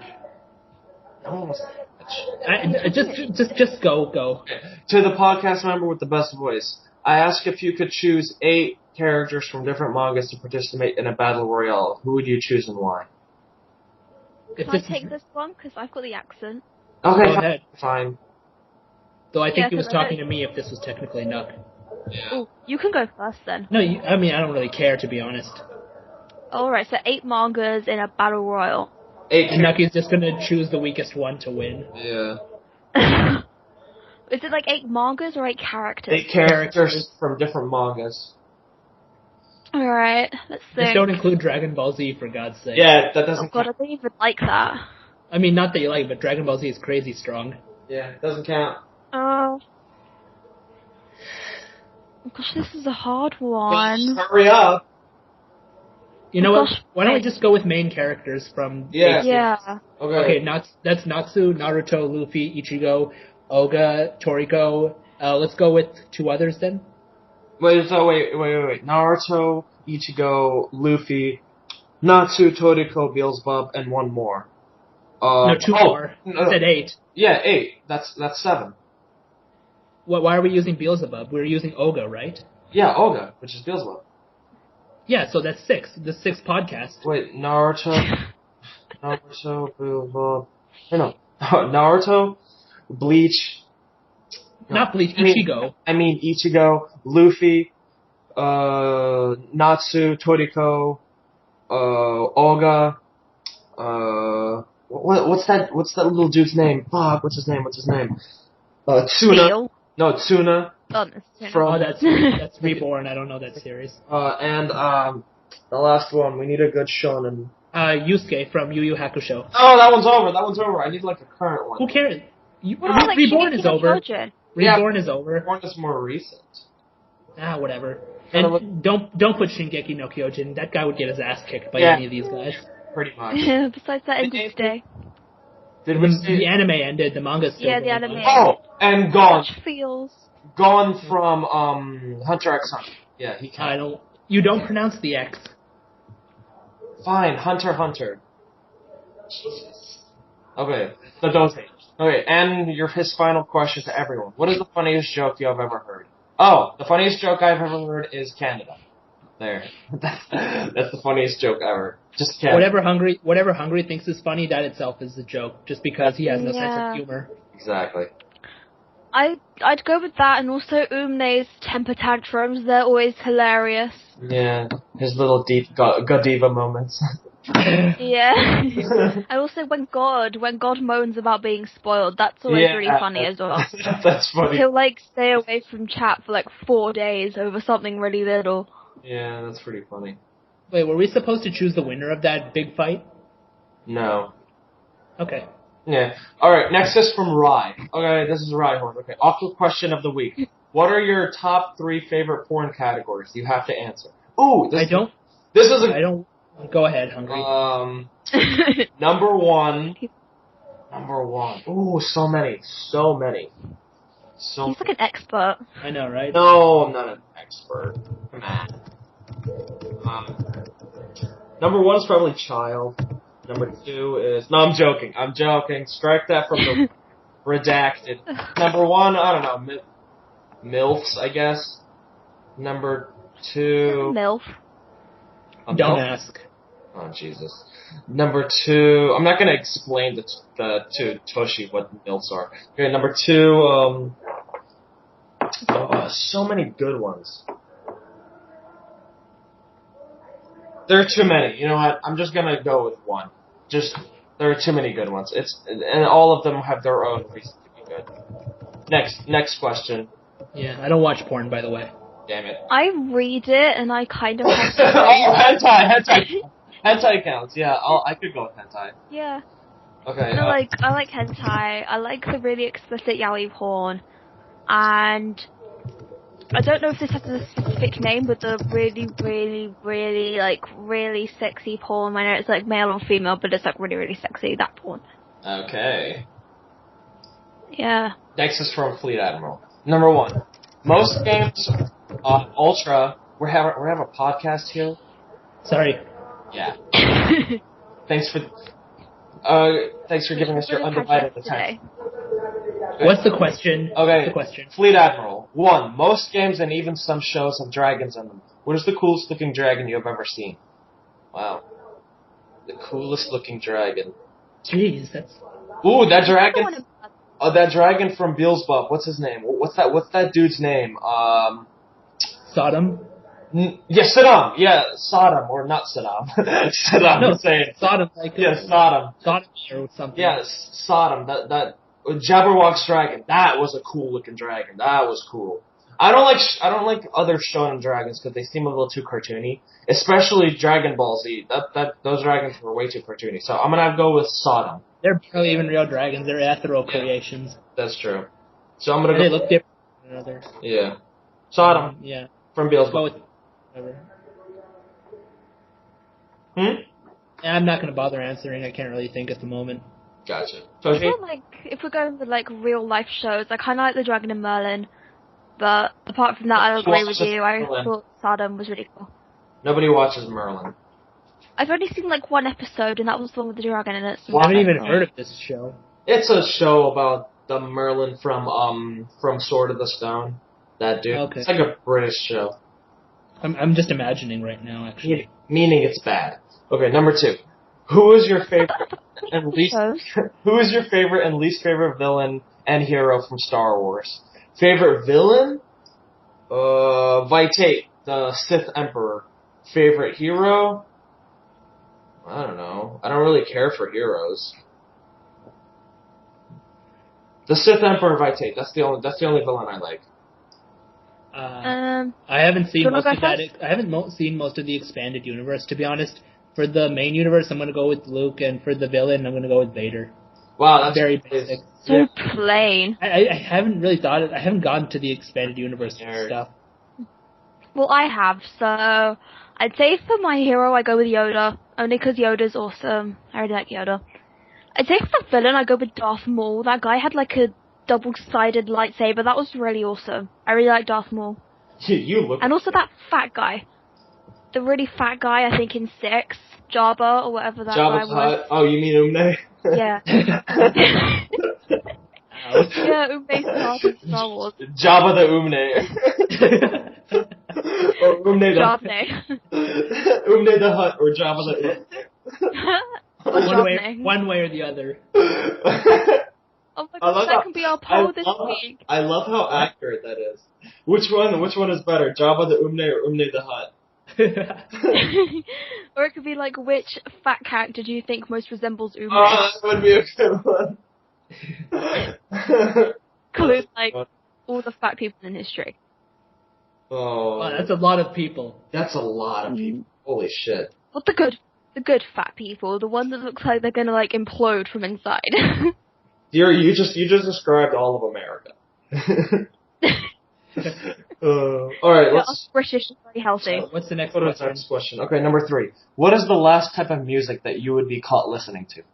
Just go. Okay. To the podcast member with the best voice, I ask if you could choose 8 characters from different mangas to participate in a battle royale. Who would you choose and why? Can I take this one? Because I've got the accent. Okay, go ahead. Fine. Though I think he was talking to me if this was technically Nuck. Yeah. Oh, you can go first then. No, I mean, I don't really care, to be honest. Alright, so 8 mangas in a battle royal. 8 and Nucky's just gonna choose the weakest one to win. Yeah. Is it like 8 mangas or 8 characters? 8 characters from different mangas. Alright, let's see. Just don't include Dragon Ball Z, for God's sake. Yeah, that doesn't Oh god, I don't even like that. I mean, not that you like it, but Dragon Ball Z is crazy strong. Yeah, it doesn't count. Oh. Gosh, this is a hard one. Hurry up. You know what? Why don't we just go with main characters from... Yeah. Okay. That's Natsu, Naruto, Luffy, Ichigo, Oga, Toriko. Let's go with 2 others then. Wait. Naruto, Ichigo, Luffy, Natsu, Toriko, Beelzebub, and one more. No, two more. No, I said 8. Yeah, 8. That's 7. Why are we using Beelzebub? We're using Olga, right? Yeah, Olga, which is Beelzebub. Yeah, so that's 6. The 6th podcast. Wait, Naruto, Beelzebub. No, Naruto, Bleach. Not Bleach, Ichigo. I mean Ichigo, Luffy, Natsu, Toriko, Olga, what's that little dude's name? Fuck, what's his name? Tsuna. Steel. No, Tsuna. Oh, that's From that's Reborn. I don't know that series. and the last one, we need a good shonen. Yusuke from Yu Yu Hakusho. Oh, that one's over. I need like a current one. Who cares? Like Reborn is over. Reborn is over. Reborn is more recent. Whatever. And don't put Shingeki no Kyojin. That guy would get his ass kicked by any of these guys. Pretty much. Besides that, ended today. Did we see the anime ended? The manga's still the anime. Oh, and gone. Feels. Gone from Hunter x Hunter. Yeah, he can't. You don't pronounce the X. Fine, Hunter. Jesus. Okay, so don't say. Okay, and his final question to everyone. What is the funniest joke you have ever heard? Oh, the funniest joke I've ever heard is Canada. There. That's the funniest joke ever. Just Canada. Whatever Hungry thinks is funny, that itself is a joke, just because he has no sense of humor. Exactly. I'd go with that, and also Umne's temper tantrums. They're always hilarious. Yeah, his little deep Godiva moments. Yeah. And also when God moans about being spoiled, that's always really funny as well. That's funny. He'll stay away from chat for 4 days over something really little. Yeah, that's pretty funny. Wait, were we supposed to choose the winner of that big fight? No. Okay. Yeah. Alright, next is from Rye. Okay, this is Rye Horn. Okay, awkward question of the week. What are your top 3 favorite porn categories? You have to answer. Ooh, I don't. Go ahead, Hungry. Number one. Ooh, so many. He's like an expert. I know, right? No, I'm not an expert. Come on. Number 1 is probably child. Number 2 is... No, I'm joking. Strike that from the redacted. Number 1, I don't know. MILFs, I guess. Number 2... MILF. Don't ask. Oh, Jesus. Number 2... I'm not going to explain to Toshi what MILFs are. Okay, number 2... so many good ones. There are too many. You know what? I'm just gonna go with one. There are too many good ones. And all of them have their own reason to be good. Next question. Yeah, I don't watch porn, by the way. Damn it. I read it, and I kind of have to hentai. Hentai counts. Yeah, I could go with hentai. Yeah. Okay. No, I like hentai. I like the really explicit yaoi porn, and I don't know if this has a specific name, but the really, really, really, really sexy porn. I know it's male or female, but it's really, really sexy, that porn. Okay. Yeah. Next is from Fleet Admiral. Number 1. Most games on Ultra... We have a podcast here? Sorry. Yeah. Thanks for giving us your undivided attention. What's the question? Okay. What's the question? Fleet Admiral. 1. Most games and even some shows have dragons in them. What is the coolest looking dragon you have ever seen? Wow. The coolest looking dragon. Jeez, that's... Ooh, that dragon... Oh, that dragon from Beelzebub. What's his name? What's that dude's name? Sodom? Yeah, Saddam. Yeah, Sodom. Or not Saddam. Saddam Hussein. Sodom. Sodom. Sodom or something. Yeah, Sodom. That Jabberwock's dragon. That was a cool looking dragon. That was cool. I don't like other shonen dragons because they seem a little too cartoony. Especially Dragon Ball Z. Those dragons were way too cartoony. So I'm gonna go with Sodom. They're barely even real dragons. They're ethereal creations. That's true. So I'm gonna go. They look different from another. Yeah. Sodom. Yeah. From Beelzebub. Go with whatever. I'm not gonna bother answering. I can't really think at the moment. Gotcha. I feel if we're going with real life shows, I kind of like the Dragon and Merlin. But apart from that, I agree with you. I thought Sodom was really cool. Nobody watches Merlin. I've only seen like one episode, and that was the one with the dragon in it. I haven't even heard of this show. It's a show about the Merlin from Sword of the Stone. That dude. Okay. It's like a British show. I'm just imagining right now, actually. Meaning it's bad. Okay, number 2. Who is your favorite and least favorite villain and hero from Star Wars? Favorite villain? Vaitate, the Sith Emperor. Favorite hero? I don't know. I don't really care for heroes. The Sith Emperor Vaitate. That's the only villain I like. I haven't seen most of that. I haven't seen most of the expanded universe, to be honest. For the main universe, I'm going to go with Luke, and for the villain, I'm going to go with Vader. Wow, that's very basic. So plain. I haven't really thought it. I haven't gotten to the expanded universe stuff. Well, I have, so I'd say for my hero, I go with Yoda, only because Yoda's awesome. I really like Yoda. I'd say for the villain, I go with Darth Maul. That guy had like a double-sided lightsaber. That was really awesome. I really like Darth Maul. You look. And also that fat guy. The really fat guy, I think in 6, Jabba, or whatever that guy was. Hut. Oh, you mean Umne? Yeah. Yeah, Umne Star from Star Wars. Jabba the Umne. Or Umne the Umne the Hut, or Jabba the One way or the other. Oh my god, that can be our poll this week. I love how accurate that is. Which one is better, Jabba the Umne or Umne the Hut? Or it could be like, which fat character do you think most resembles Umne? Oh, that would be a good one. Include like all the fat people in history. Oh, wow, that's a lot of people. That's a lot of people. Holy shit. What the good fat people, the one that looks like they're gonna like implode from inside. You just described all of America. All right, let's. British is very healthy. What's the next question? Okay, number 3. What is the last type of music that you would be caught listening to?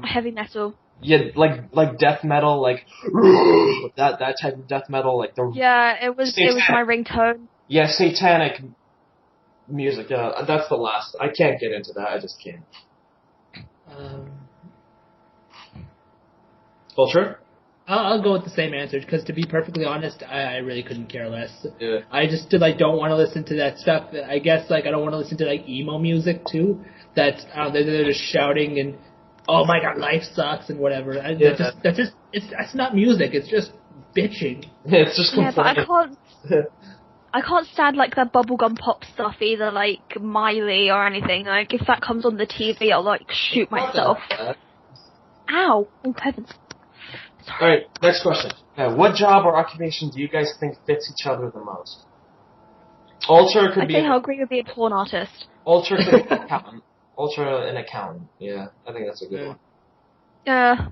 Heavy metal. Yeah, like death metal, like that type of death metal, like the. Yeah, it was my ringtone. Yeah, satanic music. Yeah, that's the last. I can't get into that. I just can't. Ultra? I'll go with the same answer, because to be perfectly honest, I really couldn't care less. Yeah. I just don't want to listen to that stuff. I guess I don't want to listen to emo music too. That they're just shouting and oh my god, life sucks and whatever. That's not music. It's just bitching. It's just complaining. But I can't stand like that bubblegum pop stuff either, like Miley or anything. Like if that comes on the TV, I'll like shoot myself. Ow! Oh heavens. Sorry. Alright, next question. What job or occupation do you guys think fits each other the most? Ultra could be. I think Hungry would be a porn artist. Ultra could be an accountant. Ultra an accountant. Yeah, I think that's a good one. Yeah.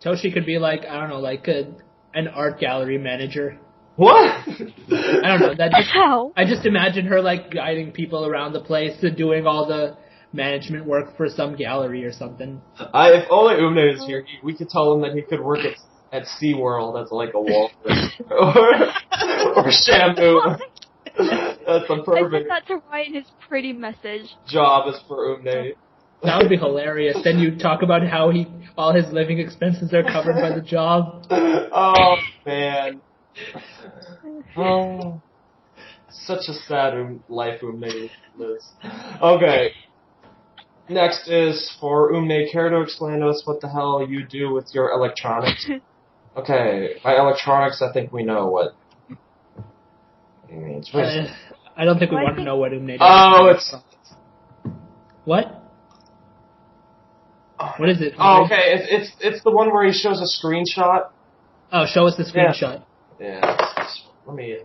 Toshi could be like, I don't know, like an art gallery manager. What? I don't know. How? I just imagine her like guiding people around the place and doing all the management work for some gallery or something. If only Umne is here, we could tell him that he could work at SeaWorld as like a walrus. or Shamu. That's a perfect. I think that's to write in his pretty message. Job is for Umne. That would be hilarious. Then you talk about how all his living expenses are covered by the job. Oh man. Oh, such a sad life Umne lives. Okay. Next is for Umne. Care to explain to us what the hell you do with your electronics? Okay, by electronics, I think we know what he means. I don't think we want to know what Umne does. Oh, it's. What? What is it? Oh, okay. It's the one where he shows a screenshot. Oh, show us the screenshot. Yeah. Let me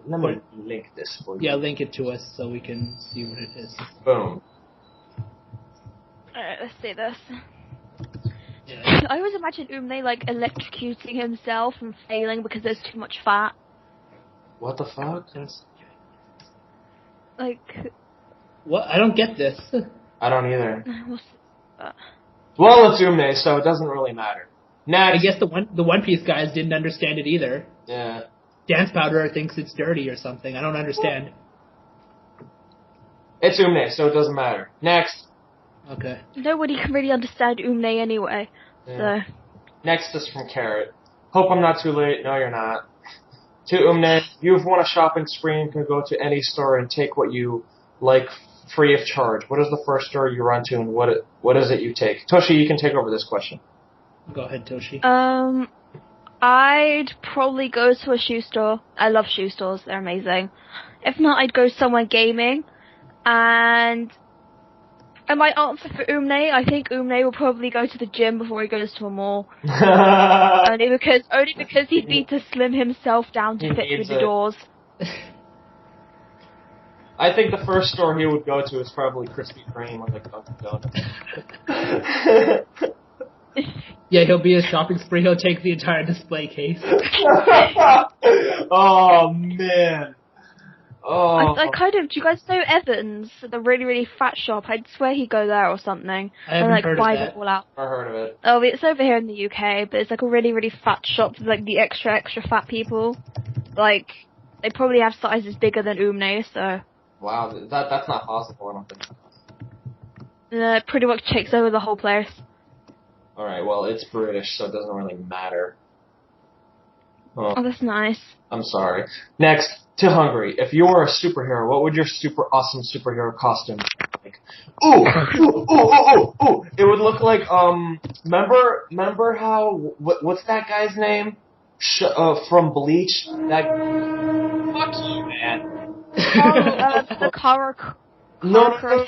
link this for you. Yeah, link it to us so we can see what it is. Boom. Alright, let's see this. Yeah. I always imagine Umne like electrocuting himself and failing because there's too much fat. What the fuck? Like. What? I don't get this. I don't either. What's that? Well, it's Umne, so it doesn't really matter. Next. I guess the One Piece guys didn't understand it either. Yeah. Dance Powder thinks it's dirty or something. I don't understand. It's Umne, so it doesn't matter. Next. Okay. Nobody can really understand Umne anyway. Yeah. So. Next is from Carrot. Hope I'm not too late. No, you're not. To Umne, you've won a shopping spree and can go to any store and take what you like free of charge. What is the first store you run to, and what is it you take? Toshi, you can take over this question. Go ahead, Toshi. I'd probably go to a shoe store. I love shoe stores. They're amazing. If not, I'd go somewhere gaming. And my answer for Umne, I think Umne will probably go to the gym before he goes to a mall. only because he'd need to slim himself down to fit through the doors. I think the first store he would go to is probably Krispy Kreme or like Dunkin' Donuts. Yeah, he'll be a shopping spree. He'll take the entire display case. Oh man. Oh. I kind of. Do you guys know Evans, the really really fat shop? I'd swear he'd go there or something. I haven't heard of buy that. them all out. I heard of it. Oh, it's over here in the UK, but it's like a really really fat shop for like the extra fat people. Like they probably have sizes bigger than Umne, so. Wow, that's not possible. I don't think. It pretty much takes over the whole place. All right, well it's British, so it doesn't really matter. Oh, that's nice. I'm sorry. Next, to Hungary. If you were a superhero, what would your super awesome superhero costume look like? Ooh! It would look like, remember how, what's that guy's name? From Bleach? Fuck you, man. The Kara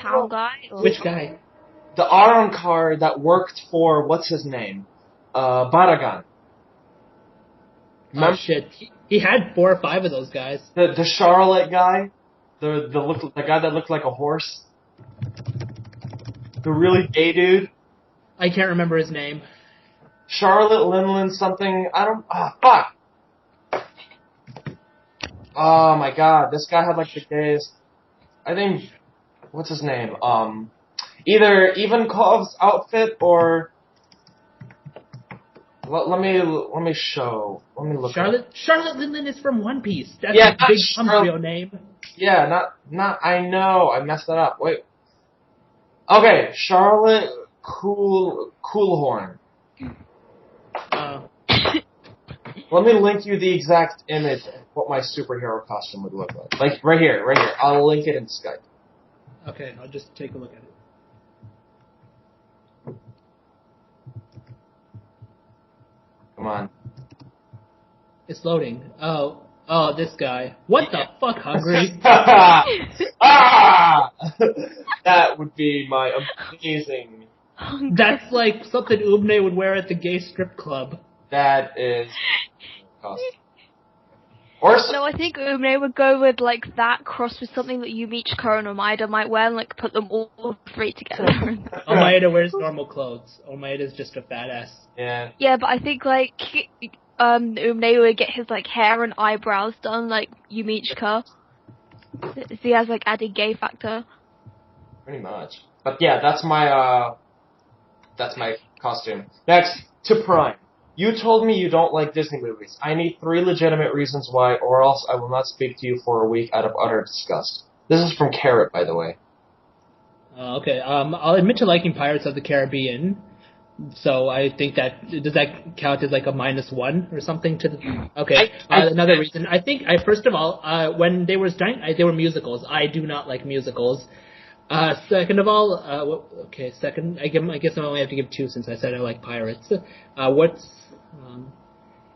Town guy? Or? Which guy? The Aron car that worked for, what's his name? Baragan. Oh shit! He had 4 or 5 of those guys. The Charlotte guy, the guy that looked like a horse, the really gay dude. I can't remember his name. Charlotte Linlin something. I don't. Fuck. Oh my god, this guy had like the gayest. I think. What's his name? Either Ivankov's outfit or. Let me look. Charlotte Linlin is from One Piece. That's yeah, Big Mom's real name. Yeah, not. I know. I messed that up. Wait. Okay, Charlotte Coolhorn. Let me link you the exact image of what my superhero costume would look like. Like right here. I'll link it in Skype. Okay, I'll just take a look at it. Come on. It's loading. Oh, this guy. What the fuck, Hungry? That would be my amazing. That's like something Umne would wear at the gay strip club. That is awesome. No, I think Umne would go with like that crossed with something that Yumichika and Omaida might wear and like put them all 3 together. Omaida wears normal clothes. Omaida's just a fat ass. Yeah. Yeah, but I think like Umne would get his like hair and eyebrows done like Yumichika. So he has like added gay factor. Pretty much. But yeah, that's my costume. Next, to Prime. You told me you don't like Disney movies. I need 3 legitimate reasons why, or else I will not speak to you for a week out of utter disgust. This is from Carrot, by the way. Okay, I'll admit to liking Pirates of the Caribbean. So I think does that count as like a -1 or something to the... Okay, another reason. I think, first of all, when they were musicals. I do not like musicals. Second of all, second, I guess I only have to give 2 since I said I like Pirates.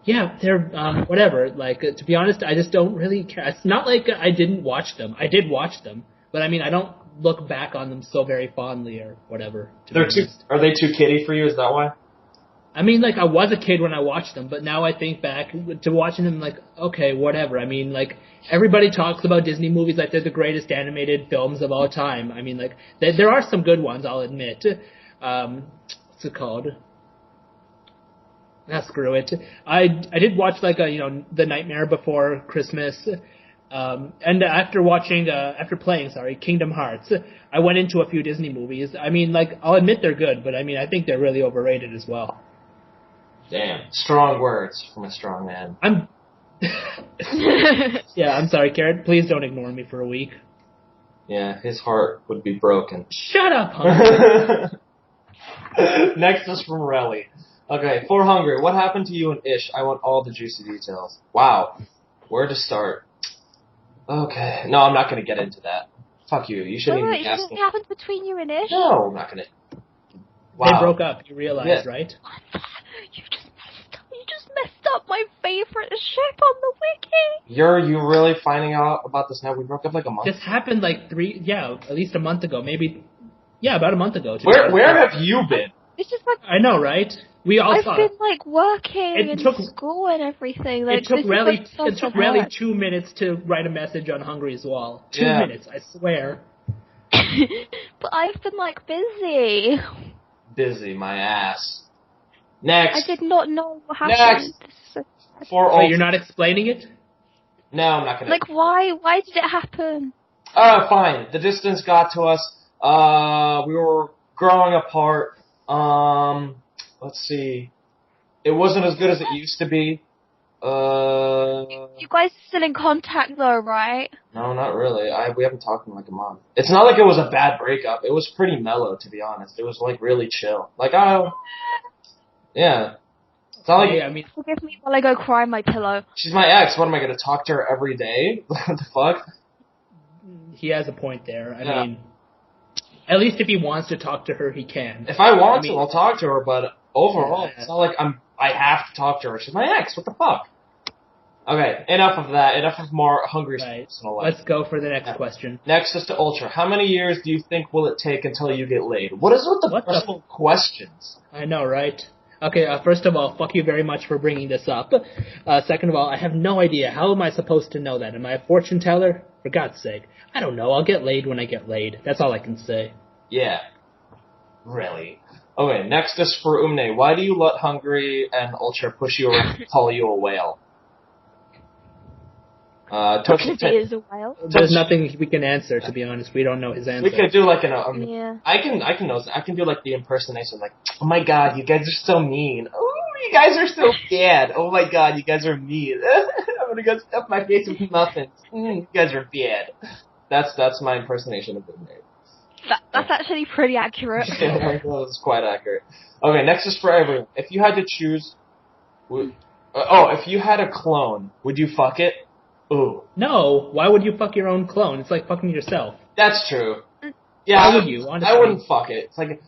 They're, whatever. Like, to be honest, I just don't really care. It's not like I didn't watch them. I did watch them. But I mean, I don't look back on them so very fondly or whatever. Are they too kiddie for you? Is that why? I mean, like, I was a kid when I watched them, but now I think back to watching them like, okay, whatever. I mean, like, everybody talks about Disney movies like they're the greatest animated films of all time. I mean, like, there are some good ones, I'll admit. What's it called? Screw it. I did watch, like, The Nightmare Before Christmas. And after playing Kingdom Hearts, I went into a few Disney movies. I mean, like, I'll admit they're good, but I mean, I think they're really overrated as well. Damn. Strong words from a strong man. Yeah, I'm sorry, Carrot. Please don't ignore me for a week. Yeah, his heart would be broken. Shut up, Hungry. Next is from Relly. Okay, for Hungry, what happened to you and Ish? I want all the juicy details. Wow. Where to start? Okay. No, I'm not going to get into that. Fuck you. You shouldn't even ask me. Something happened between you and Ish? No, I'm not going to. Wow. They broke up, you realize, right? What? You just messed up my favorite ship on the wiki. You really finding out about this now? We broke up like a month. This happened like at least a month ago, maybe. Yeah, about a month ago. Where have you been? It's just like I know, right? We all saw I've been like working and school and everything. Like, it took really 2 minutes to write a message on Hungry's wall. 2 minutes, I swear. But I've been like busy. Busy, my ass. Next. I did not know what happened. Next. Wait, you're not explaining it? No, I'm not gonna. Like, why? Why did it happen? Fine. The distance got to us. We were growing apart. Let's see. It wasn't as good as it used to be. You guys are still in contact though, right? No, not really. We haven't talked in like a month. It's not like it was a bad breakup. It was pretty mellow, to be honest. It was like really chill. Like, yeah. It's not like. Yeah, I mean, forgive me while I go cry on my pillow. She's my ex. What am I gonna talk to her every day? What the fuck? He has a point there. I mean, at least if he wants to talk to her, he can. If I want to, I'll talk to her. But overall, it's not like I have to talk to her. She's my ex. What the fuck? Okay, enough of that. Enough of more Hungry personal life. Let's go for the next question. Next is to Ultra. How many years do you think will it take until you get laid? What is with the personal questions? I know, right? Okay, first of all, fuck you very much for bringing this up. Second of all, I have no idea. How am I supposed to know that? Am I a fortune teller? For God's sake. I don't know. I'll get laid when I get laid. That's all I can say. Yeah. Really? Okay, next is for Umne. Why do you let Hungry and Ultra push you around and call you a whale? Is a whale. There's nothing we can answer, to be honest. We don't know his answer. We could do like I can do like the impersonation, like, oh my god, you guys are so mean. Oh, you guys are so bad. Oh my god, you guys are mean. I'm gonna go stuff my face with muffins. You guys are bad. That's my impersonation of Umne. That's actually pretty accurate. That was quite accurate. Okay, next is for everyone. If you had to choose, if you had a clone, would you fuck it? Ooh. No, why would you fuck your own clone? It's like fucking yourself. That's true. Yeah, why would you? Honestly, I wouldn't fuck it. It's like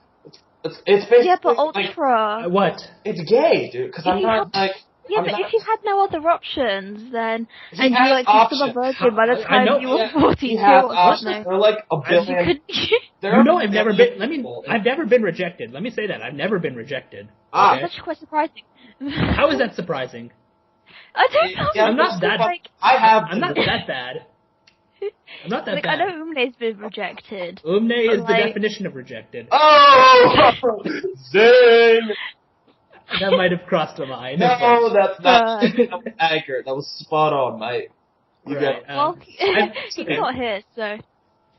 it's basically. Yeah, but Ultra. Like, what? It's gay, dude. Because I'm not like. Yeah, but if you had no other options, then and you you're still a virgin by the time you were 42 or something. They're like a billion. I've never been. I've never been rejected. Let me say that I've never been rejected. Okay? That's quite surprising. How is that surprising? I don't know. Yeah, I'm not that. I'm not that bad. I'm not that bad. I know Umne's been rejected. Umne is the definition of rejected. Oh, zing! That might have crossed the line. No, that's not accurate. That was spot on, mate. Well, he's not here, so.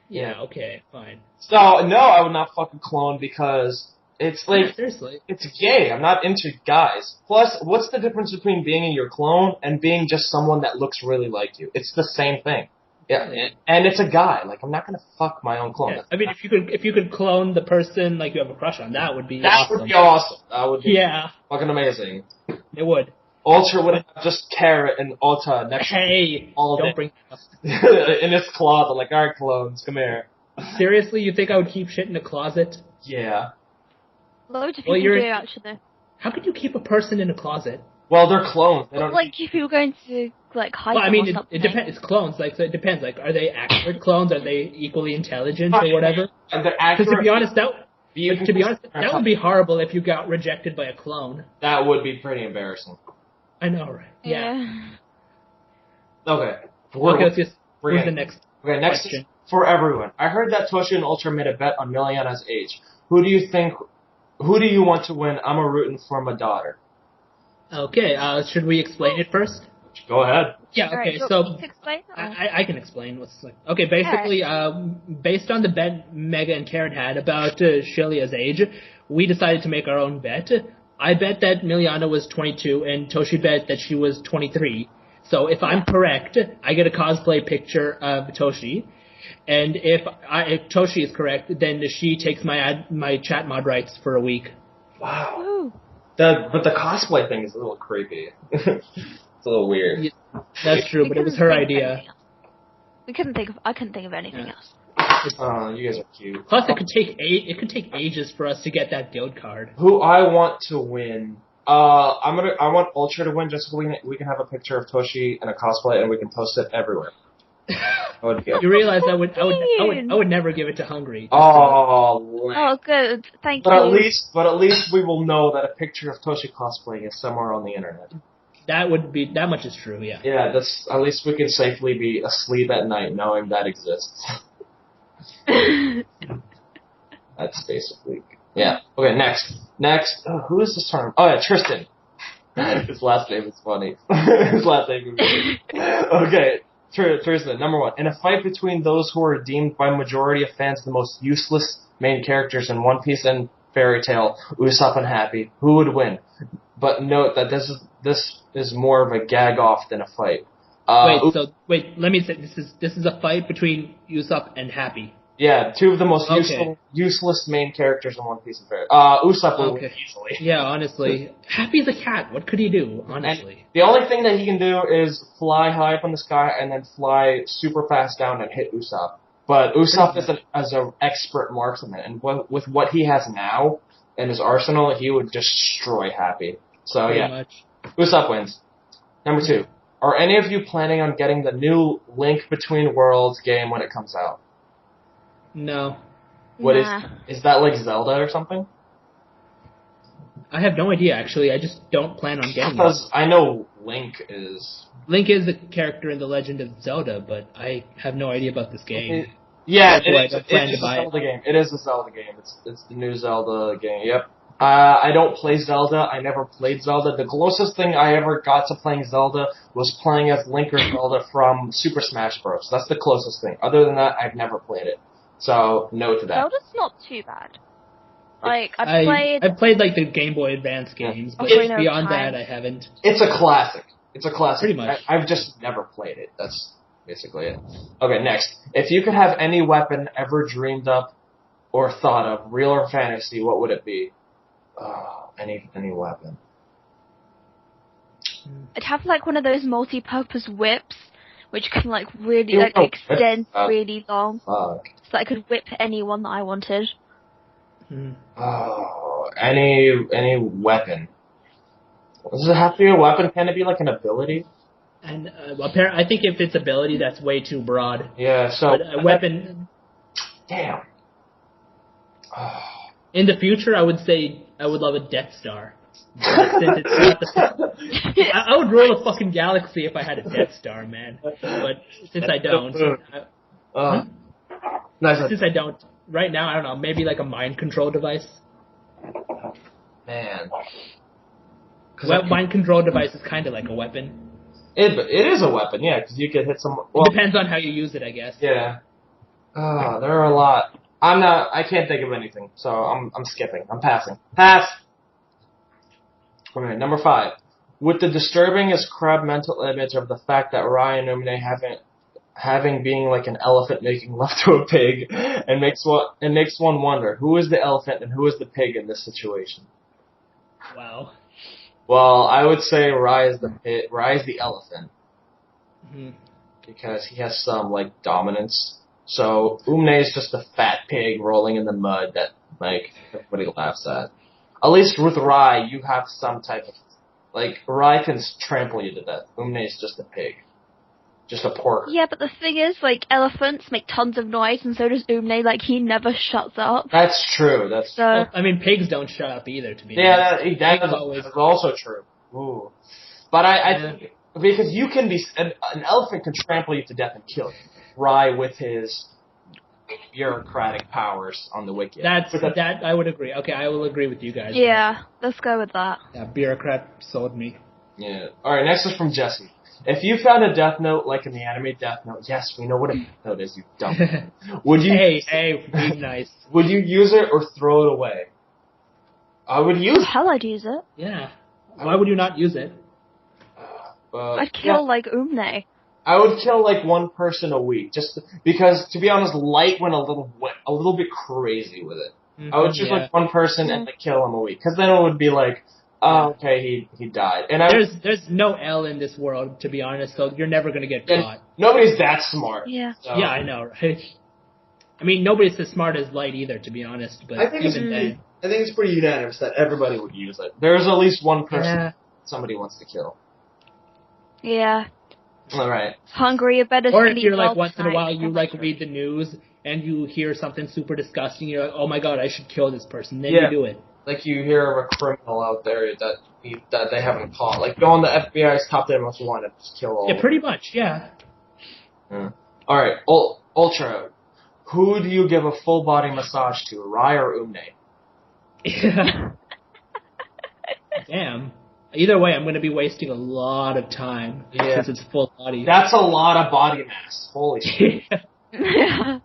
Yeah, okay, fine. So, no, I would not fucking clone because it's like, seriously, it's gay. I'm not into guys. Plus, what's the difference between being in your clone and being just someone that looks really like you? It's the same thing. Yeah, and it's a guy. Like, I'm not gonna fuck my own clone. Yeah. I mean, if you could clone the person like you have a crush on, that would be awesome. That would be awesome. That would be fucking amazing. It would. Ultra would have just Carrot and Ultra next to all don't day. Bring in his closet, like, alright, clones, come here. Seriously, you think I would keep shit in a closet? Yeah. Loads of people do, actually. How could you keep a person in a closet? Well, they're clones. They don't like, if you were going to, like, hide them or something. It depends. It's clones. Like, so it depends. Like, are they accurate clones? Are they equally intelligent or whatever? And they're accurate. Because that would be horrible if you got rejected by a clone. That would be pretty embarrassing. I know, right? Yeah. Okay. Where's the next question? For everyone. I heard that Toshi and Ultra made a bet on Miliana's age. Who do you want to win? I'm rooting for my daughter. Okay, should we explain it first? Go ahead. Yeah, okay, so I can explain what's like. Okay, basically, based on the bet Mega and Karen had about Shilia's age, we decided to make our own bet. I bet that Miliana was 22, and Toshi bet that she was 23. So if I'm correct, I get a cosplay picture of Toshi. And if Toshi is correct, then she takes my chat mod rights for a week. Wow. Ooh. But the cosplay thing is a little creepy. It's a little weird. Yeah, that's true, but it was her idea. I couldn't think of anything else. Oh, you guys are cute. Plus, it could take ages for us to get that guild card. Who I want to win? I want Ultra to win just so we can have a picture of Toshi in a cosplay and we can post it everywhere. You realize I would never give it to Hungry. Oh, good. Thank you. But at least we will know that a picture of Toshi cosplaying is somewhere on the internet. That much is true. Yeah. Yeah, that's at least we can safely be asleep at night knowing that exists. That's basically Okay, next. Oh, who is this term? Oh yeah, Tristan. His last name is funny. His last name is okay. Tristan, number 1. In a fight between those who are deemed by majority of fans the most useless main characters in One Piece and Fairy Tail, Usopp and Happy, who would win? But note that this is more of a gag off than a fight. Let me say this is a fight between Usopp and Happy. Yeah, 2 of the most useless main characters in One Piece and Fairy. Usopp will win easily. Yeah, honestly, Happy's a cat. What could he do? Honestly, and the only thing that he can do is fly high up in the sky and then fly super fast down and hit Usopp. But Usopp is an expert marksman, and with what he has now in his arsenal, he would destroy Happy. So pretty much. Usopp wins. Number 2. Are any of you planning on getting the new Link Between Worlds game when it comes out? No. What is that like Zelda or something? I have no idea, actually. I just don't plan on getting it. Because I know Link is a character in The Legend of Zelda, but I have no idea about this game. It is a Zelda game. It is a Zelda game. It's the new Zelda game. Yep. I don't play Zelda. I never played Zelda. The closest thing I ever got to playing Zelda was playing as Link or Zelda from Super Smash Bros. That's the closest thing. Other than that, I've never played it. So, no to that. Zelda's not too bad. Like, I've played like the Game Boy Advance games, but beyond that, I haven't. It's a classic. Pretty much. I've just never played it. That's basically it. Okay, next. If you could have any weapon ever dreamed up or thought of, real or fantasy, what would it be? Any weapon. I'd have like one of those multi-purpose whips, which can like really extend really long, so I could whip anyone that I wanted. Any weapon. Does it have to be a weapon? Can it be like an ability? And I think if it's ability, that's way too broad. Yeah. So but a weapon. Damn. In the future, I would say I would love a Death Star. Since it's not I would rule a fucking galaxy if I had a Death Star, man. But since I don't, since I don't, right now I don't know. Maybe like a mind control device. Man. Mind control device is kind of like a weapon. It is a weapon, yeah, because you could hit someone. Well, it depends on how you use it, I guess. Yeah. There are a lot. I can't think of anything, so I'm skipping. I'm passing. Pass! Okay, number 5. With the disturbing as crab mental image of the fact that Ryan and Umine having being like an elephant making love to a pig, and makes one wonder, who is the elephant and who is the pig in this situation? Wow. Well, I would say Rai is the elephant. Mm-hmm. Because he has some, like, dominance. So, Umne is just a fat pig rolling in the mud that, like, everybody laughs at. At least with Rai, you have some type of... Like, Rai can trample you to death. Umne is just a pig. Just a pork. Yeah, but the thing is, like, elephants make tons of noise, and so does Umne. Like, he never shuts up. That's true. Well, I mean, pigs don't shut up either, to be honest. Yeah, that is also true. Ooh. But I think... Because you can be... An elephant can trample you to death and kill you. Rai with his bureaucratic powers on the Wikia. That I would agree. Okay, I will agree with you guys. Yeah, let's go with that. Yeah, bureaucrat sold me. Yeah. Alright, next is from Jesse. If you found a Death Note like in the anime Death Note, yes, we know what a Death Note is, you dumb. Would you... Hey, be nice. Would you use it or throw it away? I would use it. Hell, I'd use it. Yeah. Why would you not use it? I'd kill, like, Umne. I would kill like one person a week, just because, to be honest, Light went a little bit crazy with it. I would choose like one person and like kill him a week, because then it would be like, oh, okay, he died. And there's no L in this world, to be honest, so you're never gonna get caught. Nobody's that smart. Yeah. So. Yeah, I know, right? I mean, nobody's as smart as Light either, to be honest. But I think it's pretty unanimous that everybody would use it. There's at least one person somebody wants to kill. Yeah. All right. Hungry, you better or sleep. if you're like once in a while you like read the news and you hear something super disgusting, you're like, oh my god, I should kill this person. Then you do it. Like you hear of a criminal out there that they haven't caught. Like go on the FBI's top 10 most wanted, just kill all. Yeah, pretty much. Yeah. All right, Ultra. Who do you give a full body massage to, Rai or Umne? Yeah. Damn. Either way, I'm going to be wasting a lot of time since it's full body. That's a lot of body mass. Holy shit. Yeah.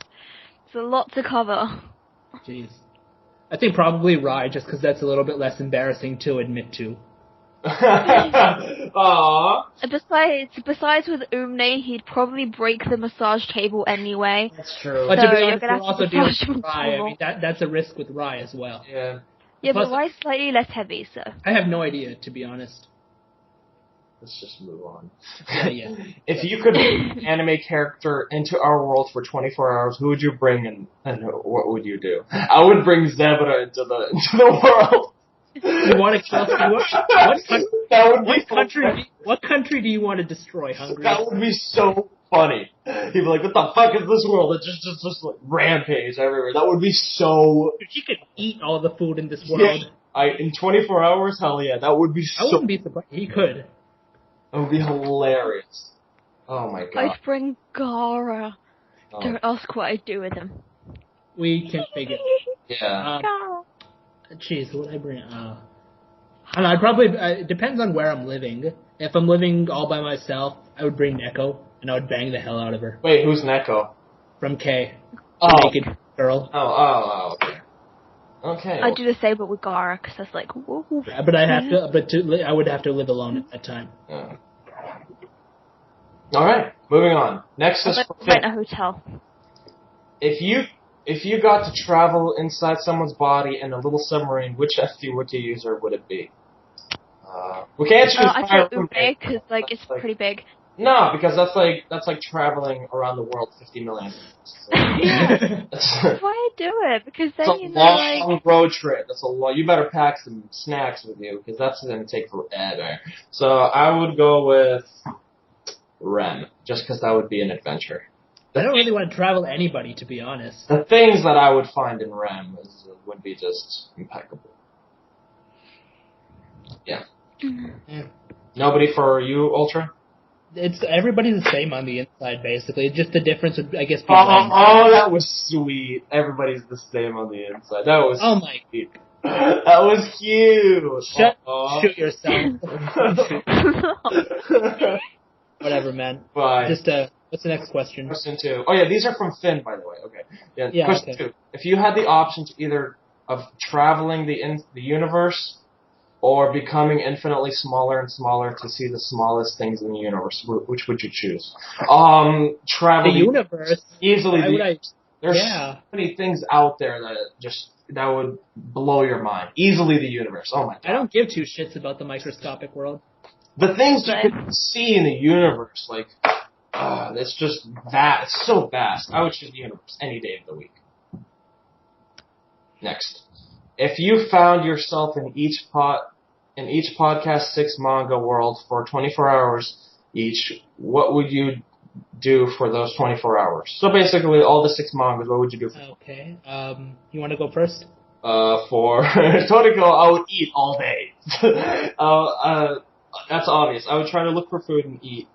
It's a lot to cover. Jeez. I think probably Rai, just because that's a little bit less embarrassing to admit to. Aww. Besides with Umne, he'd probably break the massage table anyway. That's true. But So to be you're honest, gonna we're have to also dealing massage with Rai. I mean, people. that's a risk with Rai as well. Yeah. Yeah, Plus, but Rai's slightly less heavy, so. I have no idea, to be honest. Let's just move on. Yeah. If you could bring an anime character into our world for 24 hours, who would you bring and what would you do? I would bring Zebra into the world. You want to kill? What country do you want to destroy, Hungry? That would be so funny. He'd be like, "What the fuck is this world?" It's just like rampage everywhere. That would be so. If he could eat all the food in this world, in 24 hours, hell yeah, that would be so. I wouldn't be surprised. He could. That would be hilarious. Oh my god. I'd bring Gara. Don't ask what I'd do with him. We can figure. Yeah. Jeez, what would I bring? I don't know. I'd probably. It depends on where I'm living. If I'm living all by myself, I would bring Neko, and I would bang the hell out of her. Wait, who's Neko? From K. Oh. Naked girl. Okay. Okay. I'd do the same, but with Gara, because that's like, woo. Yeah, but I would have to live alone at that time. Yeah. All right, moving on. Next is rent a hotel. If you got to travel inside someone's body in a little submarine, which FD Wiki user would it be? We can't choose. I chose Umbe because it's pretty big. No, because that's like traveling around the world 50 million times. So. Yeah. That's why I do it, because then it's a long road trip. That's a lot. You better pack some snacks with you, because that's going to take forever. So I would go with Rem, just because that would be an adventure. I don't really want to travel anybody, to be honest. The things that I would find in Rem would be just impeccable. Yeah. Yeah. Nobody for you, Ultra? Everybody's the same on the inside, basically. Just the difference would, I guess, be that was sweet. Everybody's the same on the inside. That was sweet. That was cute. Shoot yourself. Whatever, man. Bye. Just what's the next question? Question 2. Oh yeah, these are from Finn, by the way. Okay. Yeah. Question 2. If you had the option to either of traveling the universe or becoming infinitely smaller and smaller to see the smallest things in the universe, which would you choose? Travel the universe. Easily. There's so many things out there that would blow your mind. Easily the universe. Oh my god. I don't give two shits about the microscopic world. The things you can see in the universe, like, it's just vast. It's so vast. I would choose the universe any day of the week. Next. If you found yourself in each podcast 6 manga world for 24 hours each, what would you do for those 24 hours? So basically, all the 6 mangas, what would you do for them? Okay. You want to go first? For Toriko, I would eat all day. That's obvious. I would try to look for food and eat,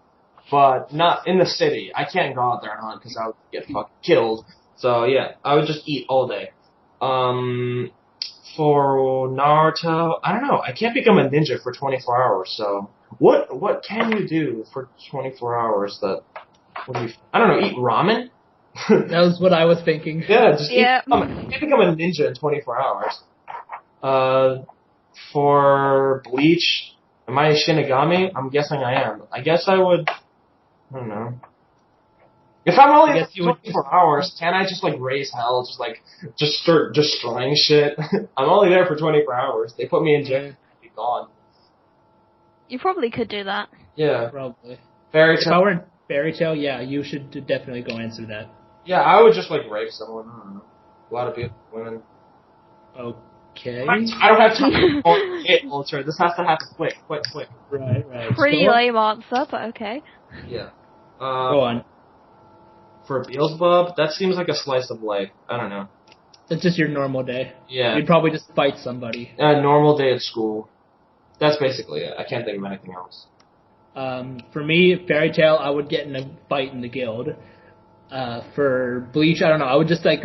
but not in the city. I can't go out there and hunt because I would get fucking killed. So yeah, I would just eat all day. For Naruto, I don't know. I can't become a ninja for 24 hours. So what can you do for 24 hours? I don't know. Eat ramen. That was what I was thinking. Yeah, just eat ramen. You can't become a ninja in 24 hours. For Bleach. Am I a Shinigami? I'm guessing I am. I guess I would I don't know. If I'm only there for 24 hours, can't I just, like, raise hell, just start destroying shit? I'm only there for 24 hours. They put me in jail, I'd be gone. You probably could do that. Yeah. Probably. Fairy Tail. If I were in Fairy Tail, yeah, you should definitely go answer that. Yeah, I would just, like, rape someone. I don't know. A lot of people, women. Okay. I don't have time to hit alter. This has to happen quick. Right. Pretty lame answer, but okay. Yeah. Go on. For Beelzebub, that seems like a slice of life. I don't know. It's just your normal day. Yeah. You'd probably just fight somebody. A normal day at school. That's basically it. I can't think of anything else. For me, Fairy Tail, I would get in a fight in the guild. For Bleach, I don't know. I would just, like,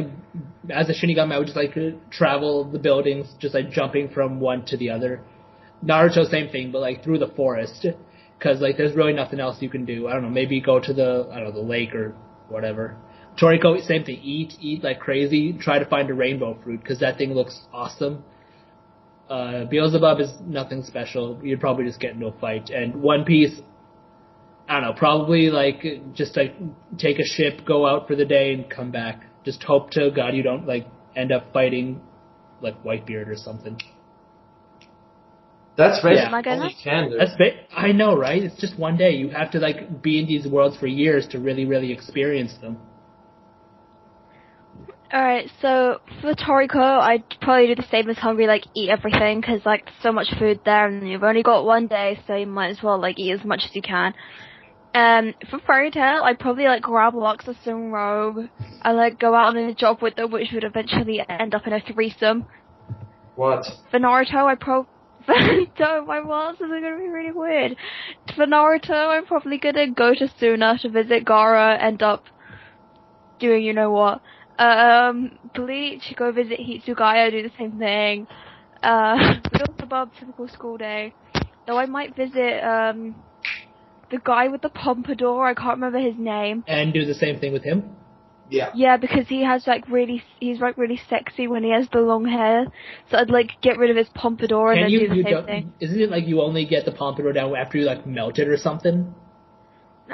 as a Shinigami, I would just, like, travel the buildings, just, like, jumping from one to the other. Naruto, same thing, but, like, through the forest. Because, like, there's really nothing else you can do. I don't know, maybe go to the lake or whatever. Toriko, same thing. Eat like crazy. Try to find a rainbow fruit, because that thing looks awesome. Beelzebub is nothing special. You'd probably just get into a fight. And One Piece, I don't know, probably, like, just, like, take a ship, go out for the day, and come back. Just hope to God you don't, like, end up fighting, like, Whitebeard or something. That's basically all you can do. I know, right? It's just one day. You have to, like, be in these worlds for years to really, really experience them. Alright, so for Toriko, I'd probably do the same as Hungry, like, eat everything, because, like, there's so much food there, and you've only got one day, so you might as well, like, eat as much as you can. For Fairy Tail, I'd probably, like, grab Luxus and Rogue, and, like, go out on a job with them, which would eventually end up in a threesome. What? For Naruto, my answers are gonna be really weird. For Naruto, I'm probably gonna go to Suna to visit Gaara, end up doing you know what. Bleach, go visit Hitsugaya, do the same thing. Beelzebub, typical school day. Though I might visit, the guy with the pompadour, I can't remember his name. And do the same thing with him? Yeah. Yeah, because he's like really sexy when he has the long hair. So I'd like get rid of his pompadour and then do the same thing. Isn't it like you only get the pompadour down after you like melt it or something?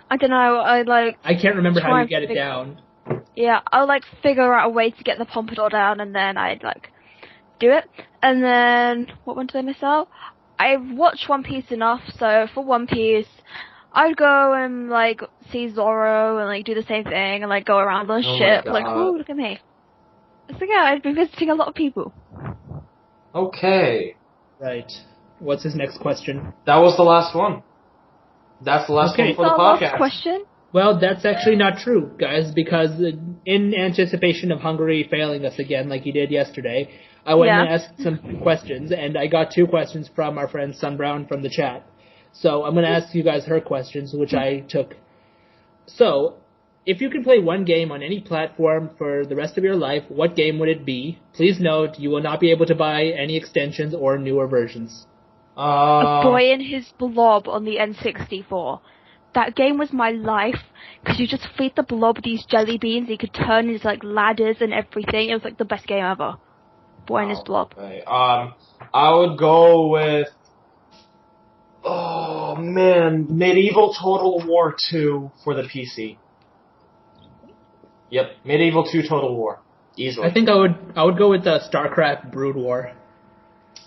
I don't know, I can't remember how you get it down. Yeah, I'll like figure out a way to get the pompadour down and then I'd like do it. And then, what one did I miss out? I've watched One Piece enough, so for One Piece, I'd go and, like, see Zoro and, like, do the same thing and, like, go around on the ship. Like, ooh, look at me. So, yeah, I'd be visiting a lot of people. Okay. Right. What's his next question? That was the last one. That's the last one for the podcast. Last question? Well, that's actually not true, guys, because in anticipation of Hungary failing us again like he did yesterday, I went and asked some questions, and I got 2 questions from our friend Sunbrown from the chat. So I'm going to ask you guys her questions, which I took. So, if you could play one game on any platform for the rest of your life, what game would it be? Please note, you will not be able to buy any extensions or newer versions. A Boy and His Blob on the N64. That game was my life, because you just feed the blob these jelly beans, you could turn into, like, ladders and everything. It was, like, the best game ever. Boy and His Blob. Okay. I would go with... Oh, man. Medieval Total War 2 for the PC. Yep. Medieval 2 Total War. Easily. I think I would go with StarCraft Brood War.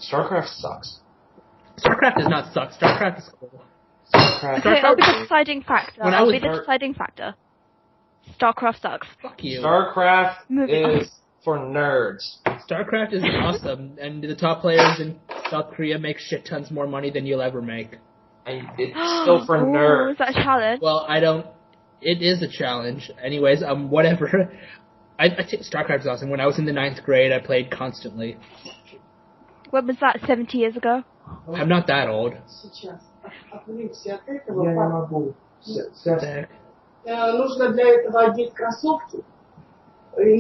StarCraft sucks. StarCraft does not suck. StarCraft is cool. Okay, I'll be the deciding factor. I'll be the deciding factor. StarCraft sucks. Fuck you. StarCraft is for nerds. StarCraft is awesome, and the top players in South Korea make shit tons more money than you'll ever make. And it's still for nerds. Is that a challenge? Well, it is a challenge. Anyways, whatever. I think StarCraft is awesome. When I was in the 9th grade, I played constantly. When was that, 70 years ago? I'm not that old. Нужно для этого одеть кроссовки и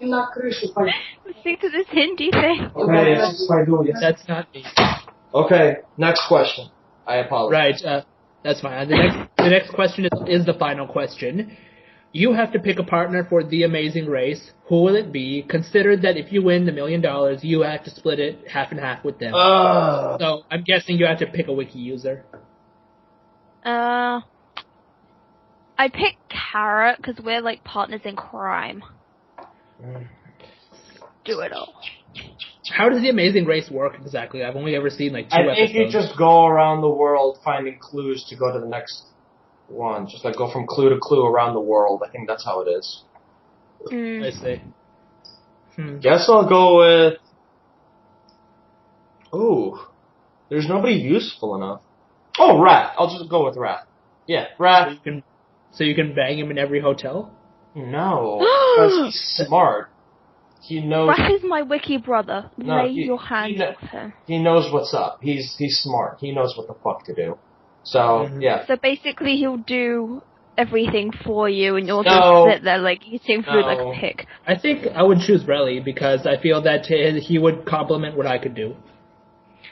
на крышу пойти. Listen to this Hindi thing. Okay, That's not me. Okay, next question. I apologize. Right, that's fine. The next question is the final question. You have to pick a partner for The Amazing Race. Who will it be? Consider that if you win the $1 million, you have to split it half and half with them. So I'm guessing you have to pick a wiki user. I'd pick Carrot because we're like partners in crime. Do it all. How does the Amazing Race work exactly? I've only ever seen like 2 episodes. I think you just go around the world finding clues to go to the next one. Just like go from clue to clue around the world. I think that's how it is. I see. Guess I'll go with... Ooh. There's nobody useful enough. Oh, Rat. I'll just go with Rat. Yeah, Rat. So you can bang him in every hotel? No. Because he's smart. He knows... Rat is my wiki brother. Lay your hands off him. He knows what's up. He's smart. He knows what the fuck to do. So, yeah. So basically he'll do everything for you and you'll just sit there like eating food like a pig. I think I would choose Relly because I feel that he would complement what I could do.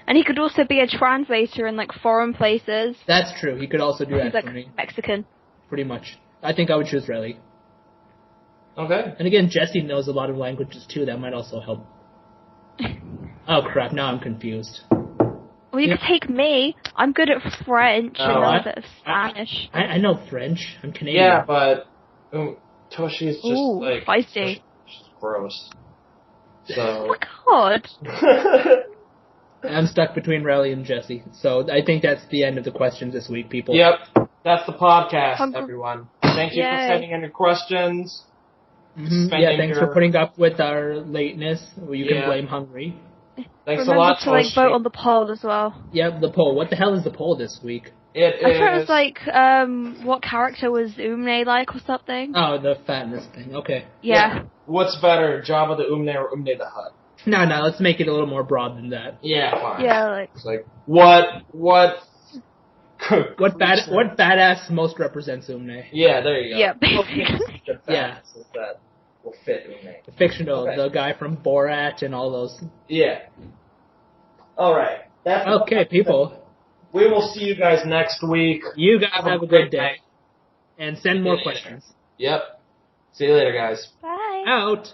And he could also be a translator in like foreign places. That's true. He could also do that for me. He's like Mexican. Pretty much. I think I would choose Relly. Okay. And again, Jesse knows a lot of languages too. That might also help. Oh crap! Now I'm confused. Well, you could take me. I'm good at French and a bit of Spanish. I know French. I'm Canadian. Yeah, but Toshi's just feisty. She's gross. So. Oh my god. I'm stuck between Relly and Jesse, so I think that's the end of the questions this week, people. Yep, that's the podcast, everyone. Thank you for sending in your questions. Yeah, thanks for putting up with our lateness. You can blame Hungry. Thanks Remember a lot, to like vote on the poll as well. Yep, the poll. What the hell is the poll this week? I thought it was like, what character was Umne like or something? Oh, the fatness thing. Okay. Yeah. What's better, Jabba the Umne or Umne the Hutt? No, let's make it a little more broad than that. Yeah, fine. Yeah, like... It's like, what badass most represents Umne? Yeah, there you go. Yeah, basically. That will fit Umne. The fictional, the guy from Borat and all those. Yeah. Alright. Okay, people. We will see you guys next week. You guys have a good day. And send more questions. Yep. See you later, guys. Bye. Out.